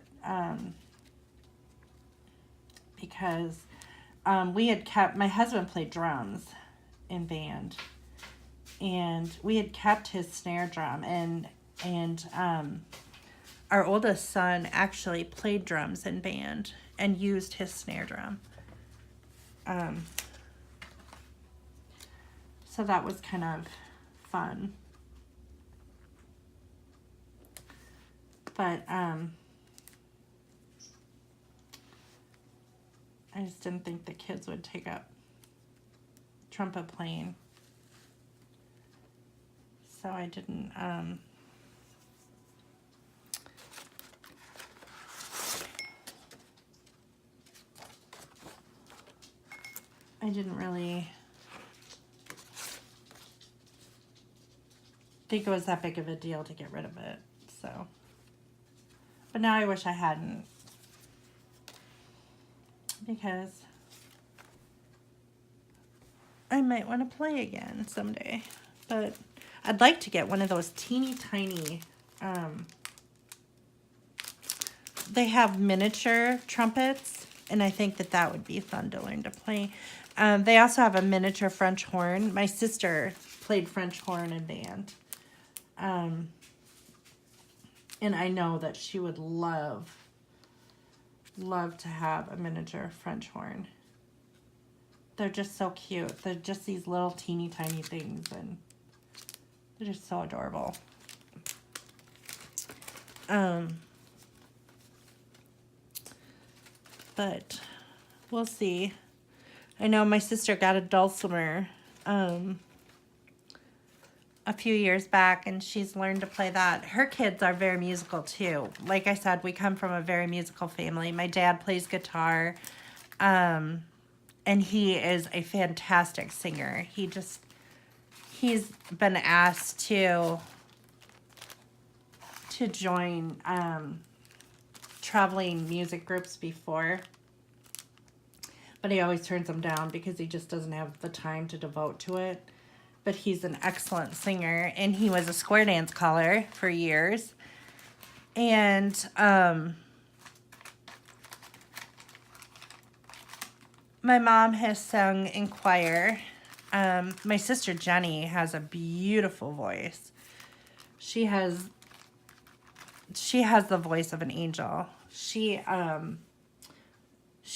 Because my husband played drums in band. And we had kept his snare drum. And our oldest son actually played drums in band and used his snare drum. So that was kind of fun. But I just didn't think the kids would take up trumpet playing. So I didn't really think it was that big of a deal to get rid of it. So, but now I wish I hadn't, because I might want to play again someday. But I'd like to get one of those teeny tiny, they have miniature trumpets, and I think that would be fun to learn to play. They also have a miniature French horn. My sister played French horn in band. And I know that she would love to have a miniature French horn. They're just so cute. They're just these little teeny tiny things, and they're just so adorable. But we'll see. I know my sister got a dulcimer a few years back, and she's learned to play that. Her kids are very musical too. Like I said, we come from a very musical family. My dad plays guitar, and he is a fantastic singer. He's been asked to join traveling music groups before, but he always turns them down because he just doesn't have the time to devote to it. But he's an excellent singer, and he was a square dance caller for years. And my mom has sung in choir. My sister Jenny has a beautiful voice. She has the voice of an angel. She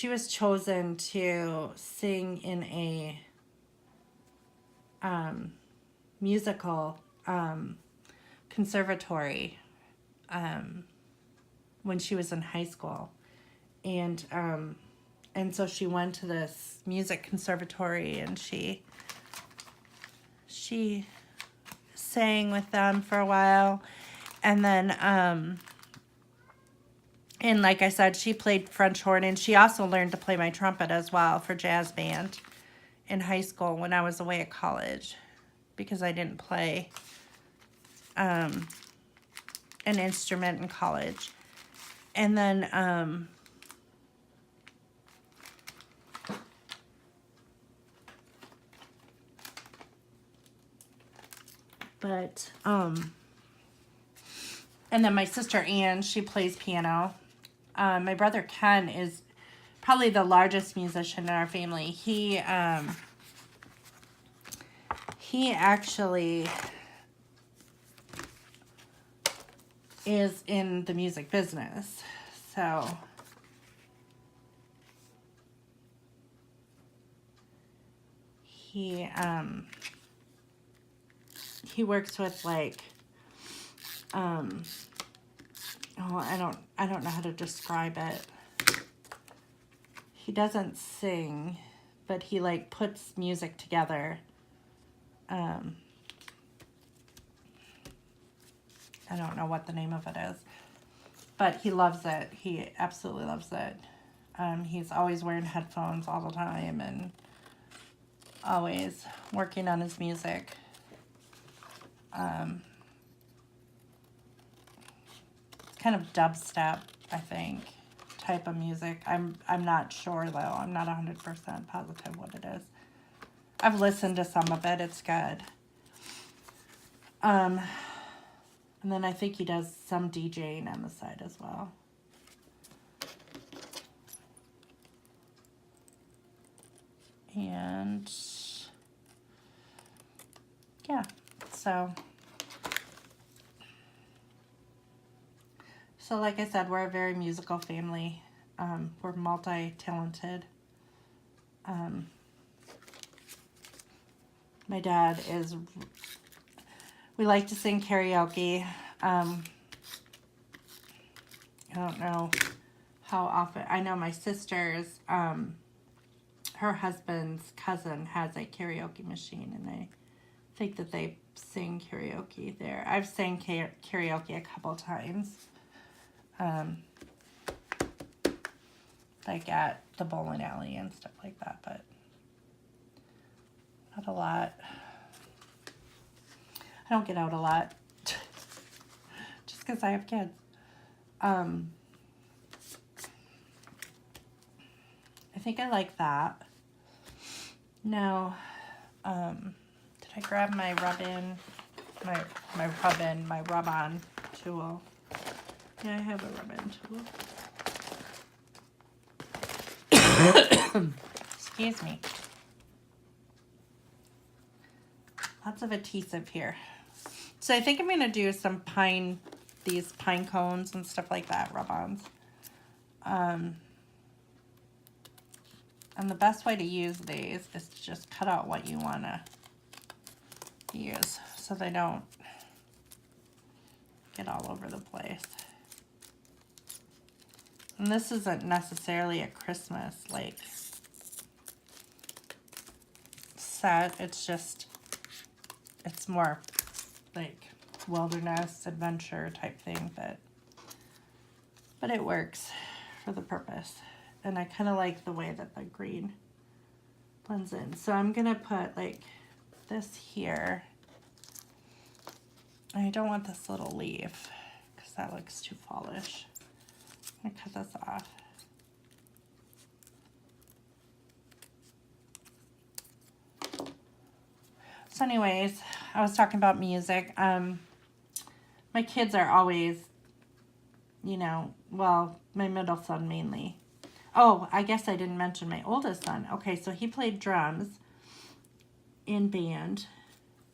was chosen to sing in a musical conservatory when she was in high school, and so she went to this music conservatory, and she sang with them for a while, and then and like I said, she played French horn, and she also learned to play my trumpet as well for jazz band in high school when I was away at college, because I didn't play an instrument in college. And then and then my sister Ann, she plays piano. My brother Ken is probably the largest musician in our family. He actually is in the music business. So he works with like, oh, I don't know how to describe it. He doesn't sing, but he like puts music together. I don't know what the name of it is, but he loves it. He absolutely loves it. He's always wearing headphones all the time and always working on his music. It's kind of dubstep, I think, type of music. I'm not sure though. I'm not 100% positive what it is. I've listened to some of it. It's good. And then I think he does some DJing on the side as well. And yeah, so like I said, we're a very musical family. We're multi-talented. My dad is, we like to sing karaoke. I don't know how often. I know my sister's, her husband's cousin has a karaoke machine, and I think that they sing karaoke there. I've sang karaoke a couple times. Like at the bowling alley and stuff like that, but not a lot. I don't get out a lot just because I have kids. I think I like that. Now, did I grab my rub-in, my rub-on tool? Yeah, I have a rub-in tool. Excuse me. Lots of adhesive here. So I think I'm going to do some these pine cones and stuff like that, rub-ons. And the best way to use these is to just cut out what you want to use so they don't get all over the place. And this isn't necessarily a Christmas like set. It's more like wilderness adventure type thing, but it works for the purpose. And I kind of like the way that the green blends in. So I'm gonna put like this here. I don't want this little leaf because that looks too fallish. I'm gonna cut this off. So anyways, I was talking about music. My kids are always, well, my middle son mainly. Oh, I guess I didn't mention my oldest son. Okay, so he played drums in band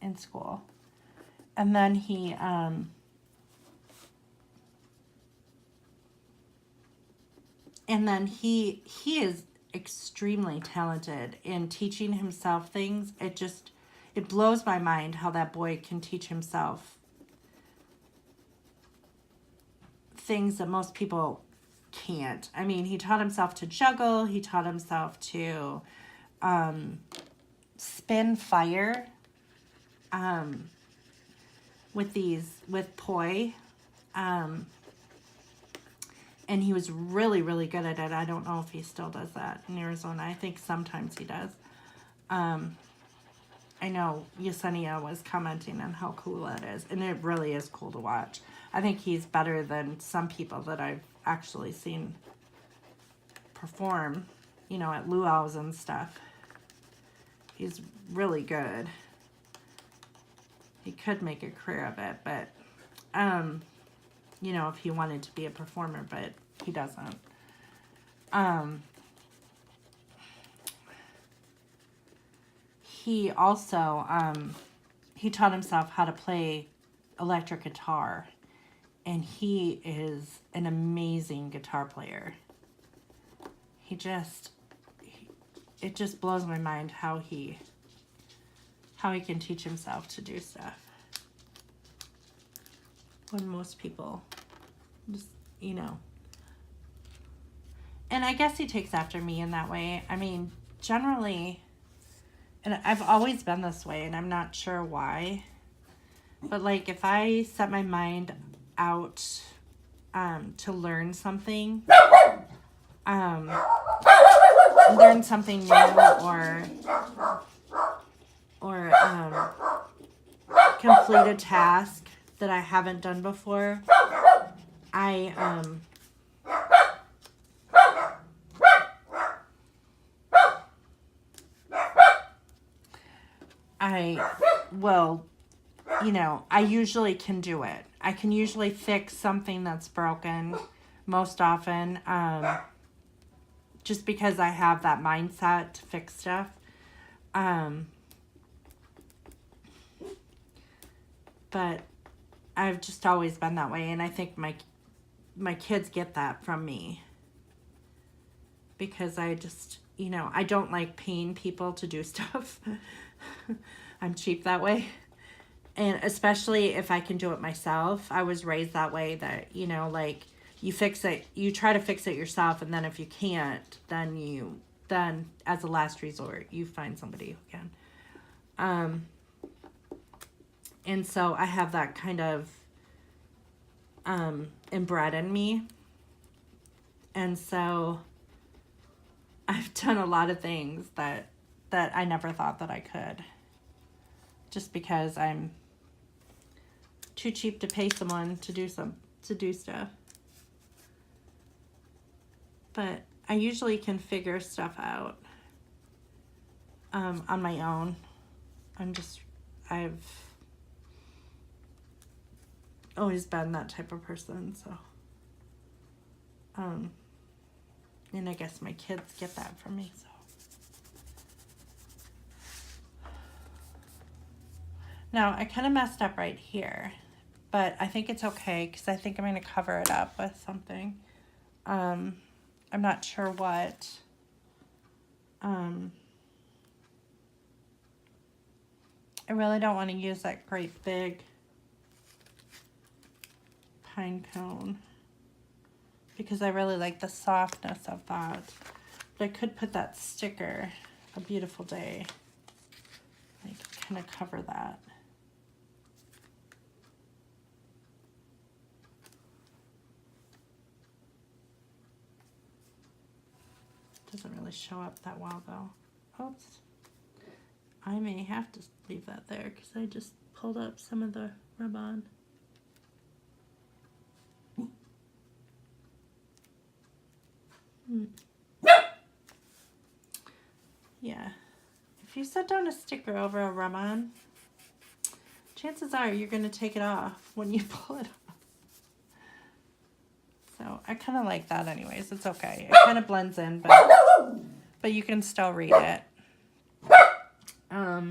in school. And then he is extremely talented in teaching himself things. It blows my mind how that boy can teach himself things that most people can't. I mean, he taught himself to juggle. He taught himself to spin fire with poi. And he was really, really good at it. I don't know if he still does that in Arizona. I think sometimes he does. I know Yesenia was commenting on how cool that is, and it really is cool to watch. I think he's better than some people that I've actually seen perform, at luau's and stuff. He's really good. He could make a career of it, but, if he wanted to be a performer, but he doesn't. He also, he taught himself how to play electric guitar, and he is an amazing guitar player. It just blows my mind how he how he can teach himself to do stuff. When most people just, you know. And I guess he takes after me in that way. I mean, generally, and I've always been this way, and I'm not sure why. But, like, if I set my mind out to learn something, learn something new, or complete a task that I haven't done before, I will, you know, I usually can do it. I can usually fix something that's broken most often, just because I have that mindset to fix stuff. But I've just always been that way, and I think my kids get that from me. Because I just, you know, I don't like paying people to do stuff. I'm cheap that way. And especially if I can do it myself. I was raised that way, that, you know, like, you fix it, you try to fix it yourself, and then if you can't, then as a last resort, you find somebody who can. And so I have that kind of inbred in me. And so I've done a lot of things that I never thought that I could. Just because I'm too cheap to pay someone to do stuff. But I usually can figure stuff out on my own. I've always been that type of person, so and I guess my kids get that from me, so. Now, I kind of messed up right here, but I think it's okay because I think I'm going to cover it up with something. I'm not sure what. I really don't want to use that great big pine cone because I really like the softness of that. But I could put that sticker, A Beautiful Day, like kind of cover that. Doesn't really show up that well though. Oops. I may have to leave that there because I just pulled up some of the rub-on. Yeah. If you set down a sticker over a rub-on, chances are you're going to take it off when you pull it off. So I kind of like that anyways. It's okay. It kind of blends in, but you can still read it. I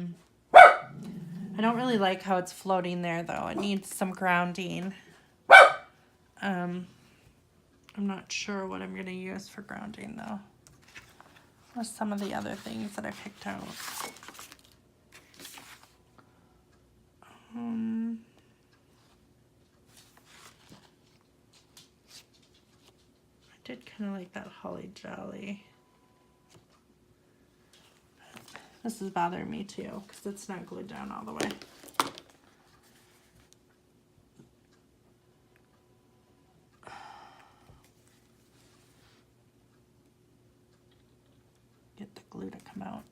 don't really like how it's floating there though. It needs some grounding. I'm not sure what I'm going to use for grounding though. With some of the other things that I picked out. I did kind of like that Holly Jolly. This is bothering me too because it's not glued down all the way. Get the glue to come out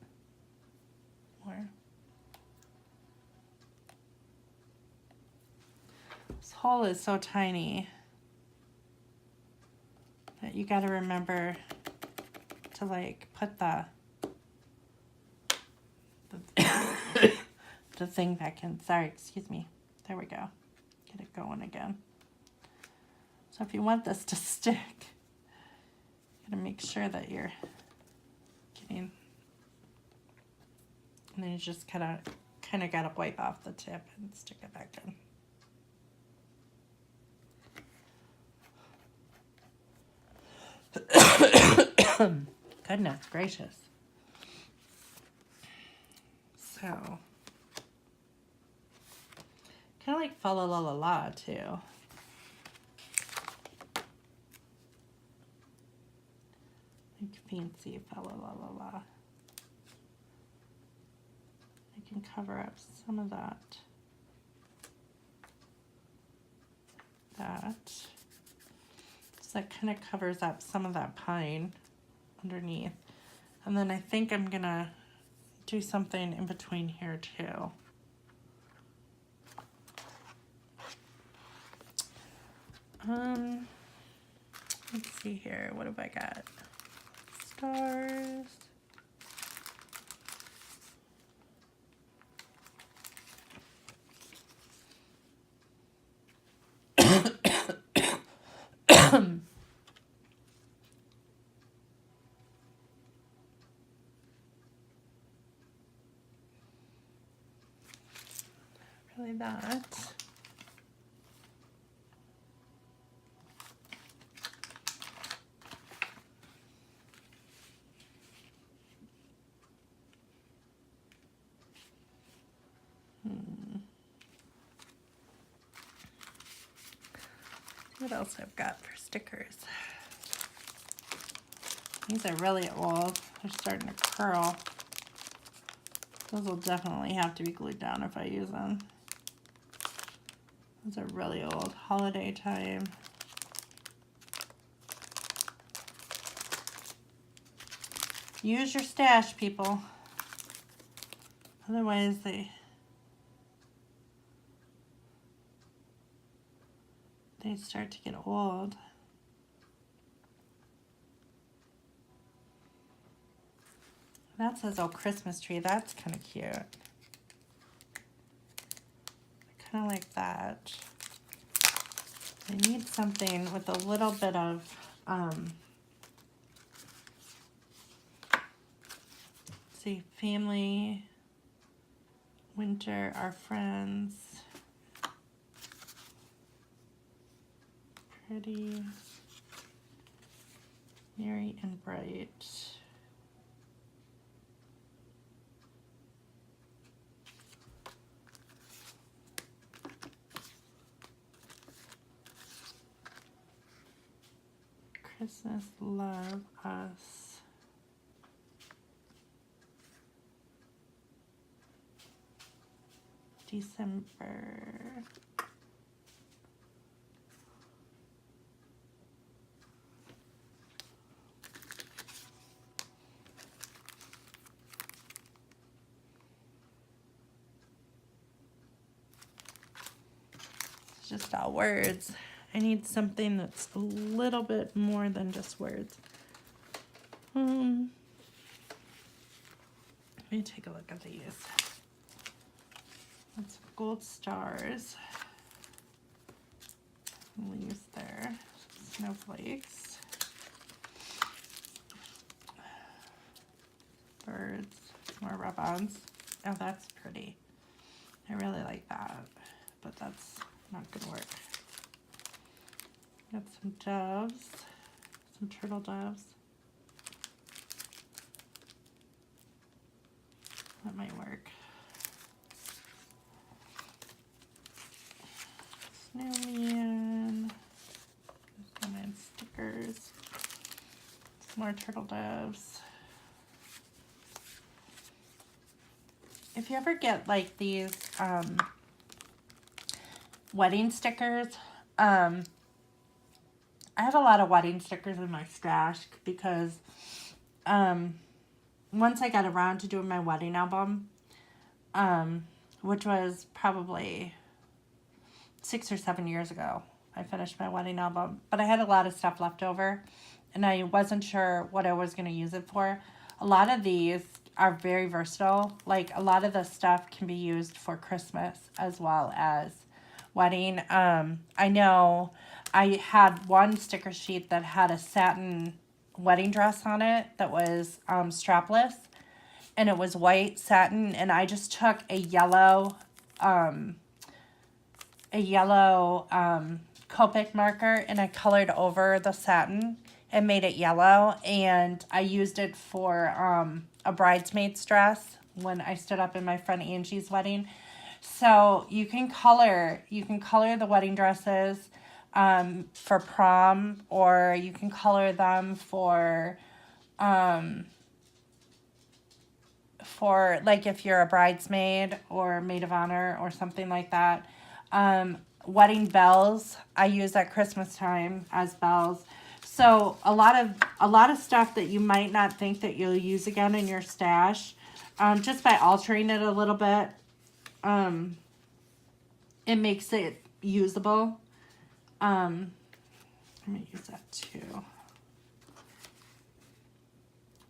more. This hole is so tiny that you got to remember to like put the thing back in. Sorry, excuse me. There we go. Get it going again. So if you want this to stick, you got to make sure that you're getting, and then you just kind of got to wipe off the tip and stick it back in. Goodness gracious. So kind of like Fa La La La La too. Like fancy Fa La La La La. I can cover up some of that. So that kind of covers up some of that pine underneath. And then I think I'm gonna do something in between here too. Let's see here, what have I got? Stars. Really that. What else I've got for stickers? These are really old. They're starting to curl. Those will definitely have to be glued down if I use them. Those are really old. Holiday time. Use your stash, people. Otherwise, they start to get old. That says, oh, Christmas tree. That's kind of cute. I kind of like that. I need something with a little bit of, see, family, winter, our friends. Pretty, merry and bright. Christmas, love us. December. It's just all words. I need something that's a little bit more than just words. Let me take a look at these. That's gold stars. Leaves there. Snowflakes. Birds. More rub-ons. Oh, that's pretty. I really like that, but that's not gonna work. Got some doves, some turtle doves. That might work. Snowman. Snowman stickers. Some more turtle doves. If you ever get like these wedding stickers, I have a lot of wedding stickers in my stash because once I got around to doing my wedding album, which was probably 6 or 7 years ago, I finished my wedding album, but I had a lot of stuff left over and I wasn't sure what I was going to use it for. A lot of these are very versatile. Like a lot of the stuff can be used for Christmas as well as wedding. I know I had one sticker sheet that had a satin wedding dress on it that was strapless, and it was white satin, and I just took a yellow Copic marker and I colored over the satin and made it yellow, and I used it for a bridesmaid's dress when I stood up in my friend Angie's wedding. So you can color the wedding dresses for prom, or you can color them for like if you're a bridesmaid or maid of honor or something like that. Wedding bells I use at Christmas time as bells. So a lot of stuff that you might not think that you'll use again in your stash, just by altering it a little bit, it makes it usable. I'm gonna use that too.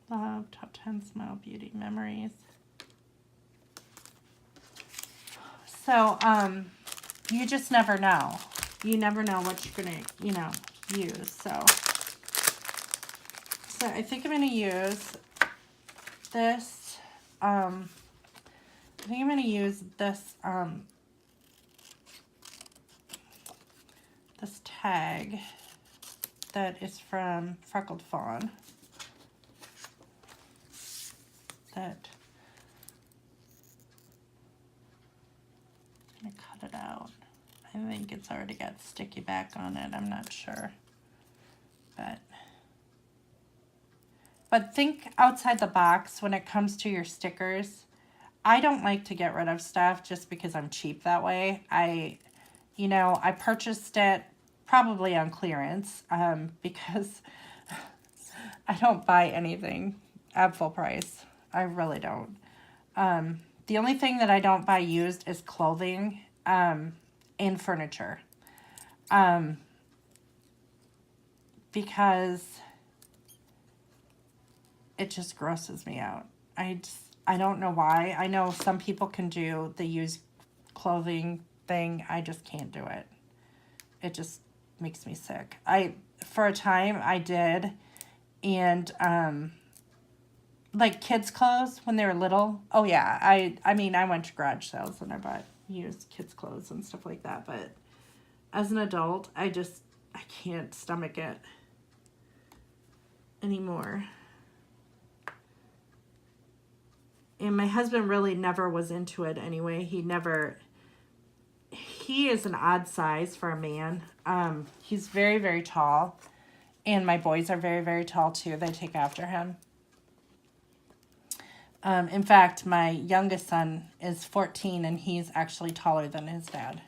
Love top 10 smile beauty memories. So you just never know. You never know what you're gonna use. So I think I'm gonna use this. I think I'm gonna use this this tag that is from Freckled Fawn. That I'm gonna cut it out. I think it's already got sticky back on it. I'm not sure, but think outside the box when it comes to your stickers. I don't like to get rid of stuff just because I'm cheap that way. I purchased it probably on clearance because I don't buy anything at full price. I really don't. The only thing that I don't buy used is clothing and furniture. Because it just grosses me out. I don't know why. I know some people can do the used clothing thing. I just can't do it. It just makes me sick. For a time I did, and like kids' clothes when they were little. Oh yeah, I mean I went to garage sales and I bought used kids' clothes and stuff like that. But as an adult, I can't stomach it anymore. And my husband really never was into it anyway. He is an odd size for a man. He's very, very tall. And my boys are very, very tall too. They take after him. In fact, my youngest son is 14 and he's actually taller than his dad.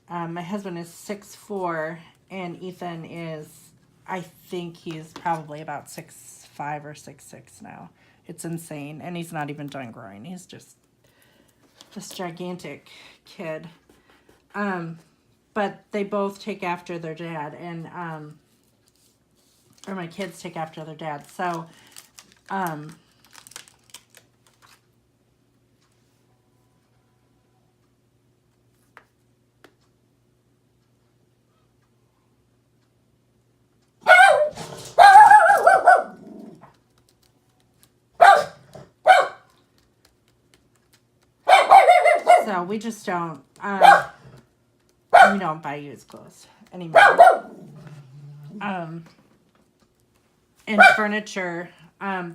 My husband is 6'4", and Ethan is, I think he's probably about 6'5" or 6'6" now. It's insane. And he's not even done growing. He's just this gigantic kid. But they both take after their dad, and or my kids take after their dad. So we just don't we don't buy used clothes anymore. And furniture,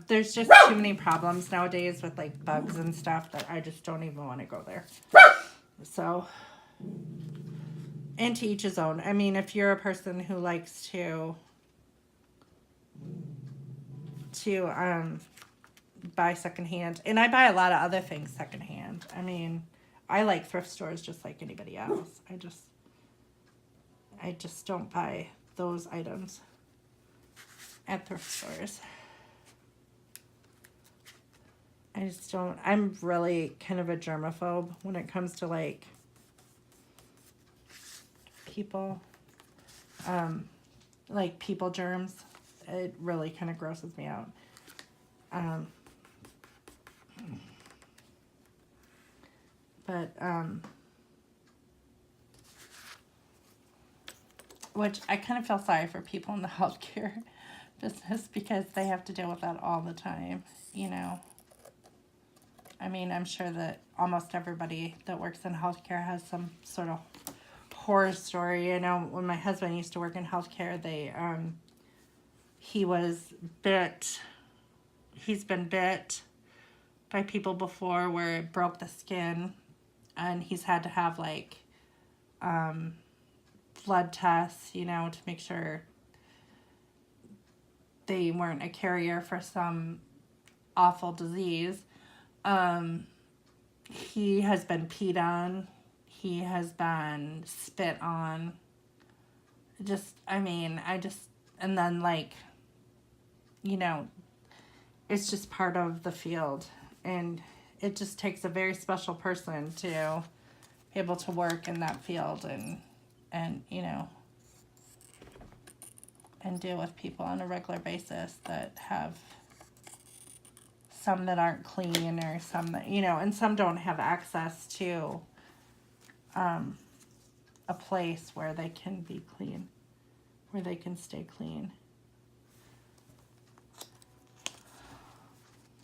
there's just too many problems nowadays with like bugs and stuff that I just don't even want to go there. So, and to each his own. I mean, if you're a person who likes to buy secondhand, and I buy a lot of other things secondhand. I mean, I like thrift stores just like anybody else. I just don't buy those items at thrift stores. I just don't. I'm really kind of a germaphobe when it comes to like people, like people germs. It really kind of grosses me out. Which I kind of feel sorry for people in the healthcare business because they have to deal with that all the time, I mean, I'm sure that almost everybody that works in healthcare has some sort of horror story. I know when my husband used to work in healthcare, he's been bit by people before where it broke the skin and he's had to have like blood tests, you know, to make sure they weren't a carrier for some awful disease. He has been peed on. He has been spit on. And then like, you know, it's just part of the field. And it just takes a very special person to be able to work in that field and you know, and deal with people on a regular basis that have some that aren't clean or some that, you know, and some don't have access to a place where they can be clean, where they can stay clean.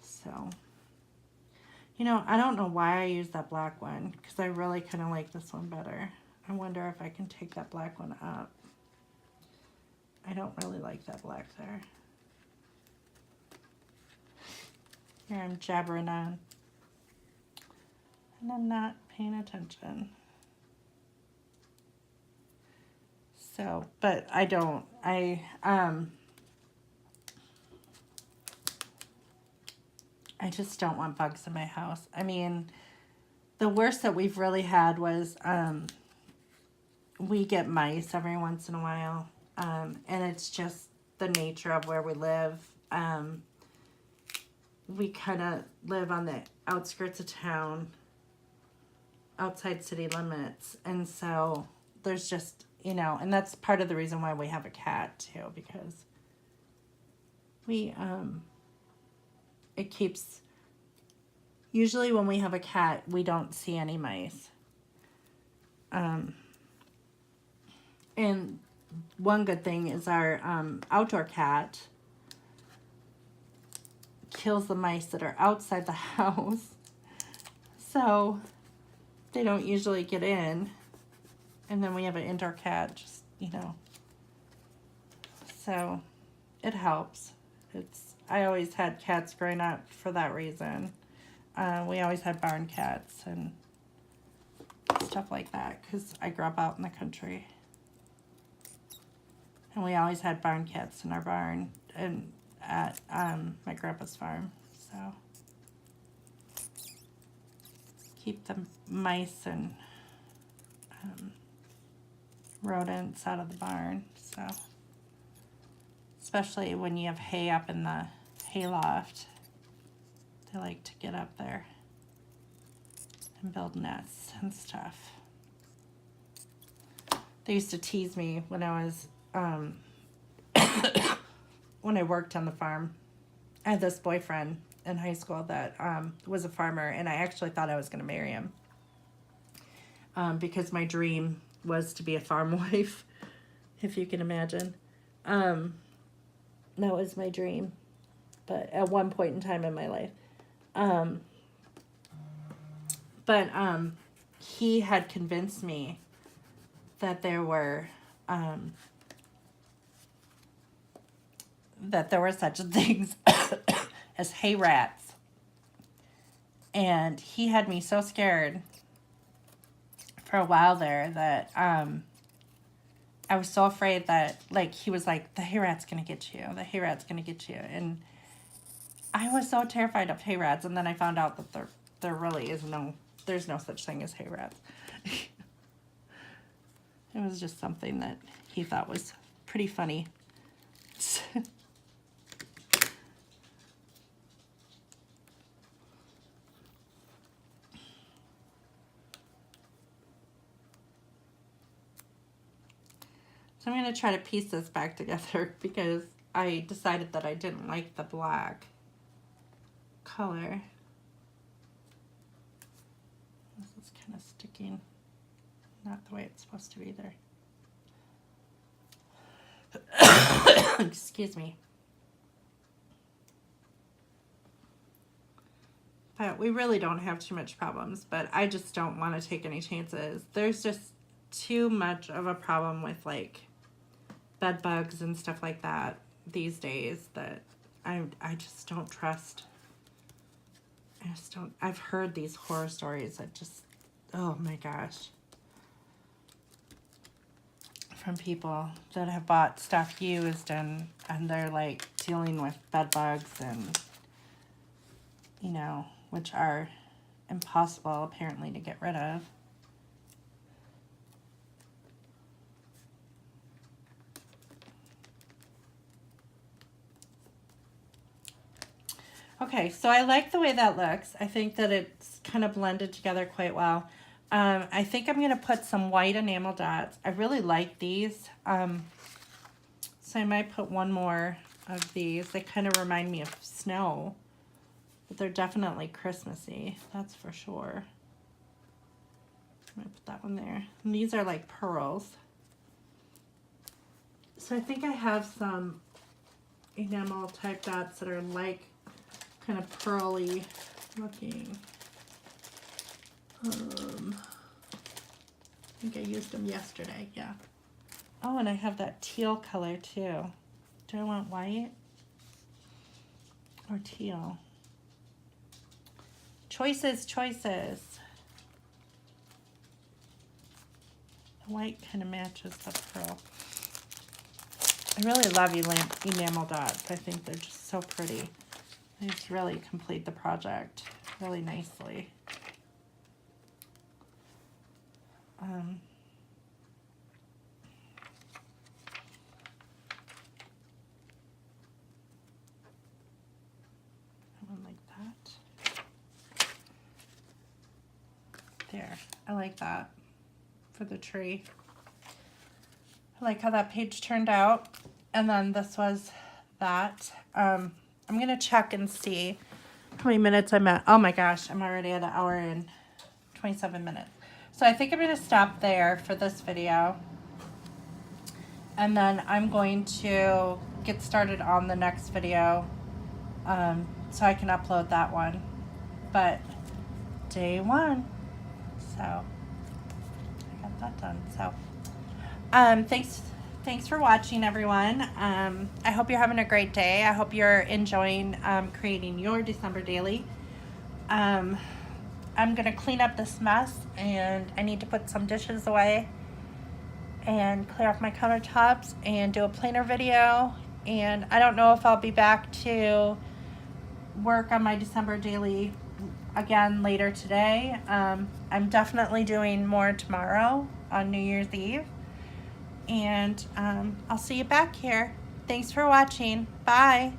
So, you know, I don't know why I used that black one, because I really kind of like this one better. I wonder if I can take that black one up. I don't really like that black there. Here I'm jabbering on, and I'm not paying attention. So, but I just don't want bugs in my house. I mean, the worst that we've really had was, we get mice every once in a while. And it's just the nature of where we live. We kind of live on the outskirts of town, outside city limits. And so there's just, you know, and that's part of the reason why we have a cat too, because we, it keeps, usually when we have a cat, we don't see any mice. And one good thing is our outdoor cat kills the mice that are outside the house. So they don't usually get in. And then we have an indoor cat, just, you know. So it helps. I always had cats growing up for that reason. We always had barn cats and stuff like that because I grew up out in the country. And we always had barn cats in our barn and at my grandpa's farm. So keep the mice and rodents out of the barn. So especially when you have hay up in the hay loft, they like to get up there and build nests and stuff. They used to tease me when I was when I worked on the farm. I had this boyfriend in high school that was a farmer, and I actually thought I was going to marry him because my dream was to be a farm wife, if you can imagine. That was my dream, but at one point in time in my life. But he had convinced me that there were such things as hay rats. And he had me so scared for a while there that I was so afraid that, like, he was like, the hay rat's gonna get you. The hay rat's gonna get you. And I was so terrified of hay rats. And then I found out that there really is there's no such thing as hay rats. It was just something that he thought was pretty funny. So I'm going to try to piece this back together because I decided that I didn't like the black color. This is kind of sticking. Not the way it's supposed to be either. Excuse me. But we really don't have too much problems, but I just don't want to take any chances. There's just too much of a problem with, like, bed bugs and stuff like that these days that I just don't trust. I've heard these horror stories that just, oh my gosh, from people that have bought stuff used and they're like dealing with bed bugs and, you know, which are impossible apparently to get rid of. Okay, so I like the way that looks. I think that it's kind of blended together quite well. I think I'm going to put some white enamel dots. I really like these. So I might put one more of these. They kind of remind me of snow, but they're definitely Christmassy. That's for sure. I'm going to put that one there. And these are like pearls. So I think I have some enamel type dots that are like kind of pearly looking. I think I used them yesterday, yeah. Oh, and I have that teal color too. Do I want white or teal? Choices, choices. The white kind of matches the pearl. I really love enamel dots. I think they're just so pretty. They just really complete the project really nicely. One like that. There, I like that for the tree. I like how that page turned out. And then this was that. I'm gonna check and see how many minutes I'm at. Oh my gosh, I'm already at 1 hour and 27 minutes. So I think I'm gonna stop there for this video. And then I'm going to get started on the next video so I can upload that one. But day 1, so I got that done. So thanks for watching, everyone. I hope you're having a great day. I hope you're enjoying creating your December daily. I'm gonna clean up this mess, and I need to put some dishes away and clear off my countertops and do a planner video. And I don't know if I'll be back to work on my December daily again later today. I'm definitely doing more tomorrow on New Year's Eve. And I'll see you back here. Thanks for watching. Bye.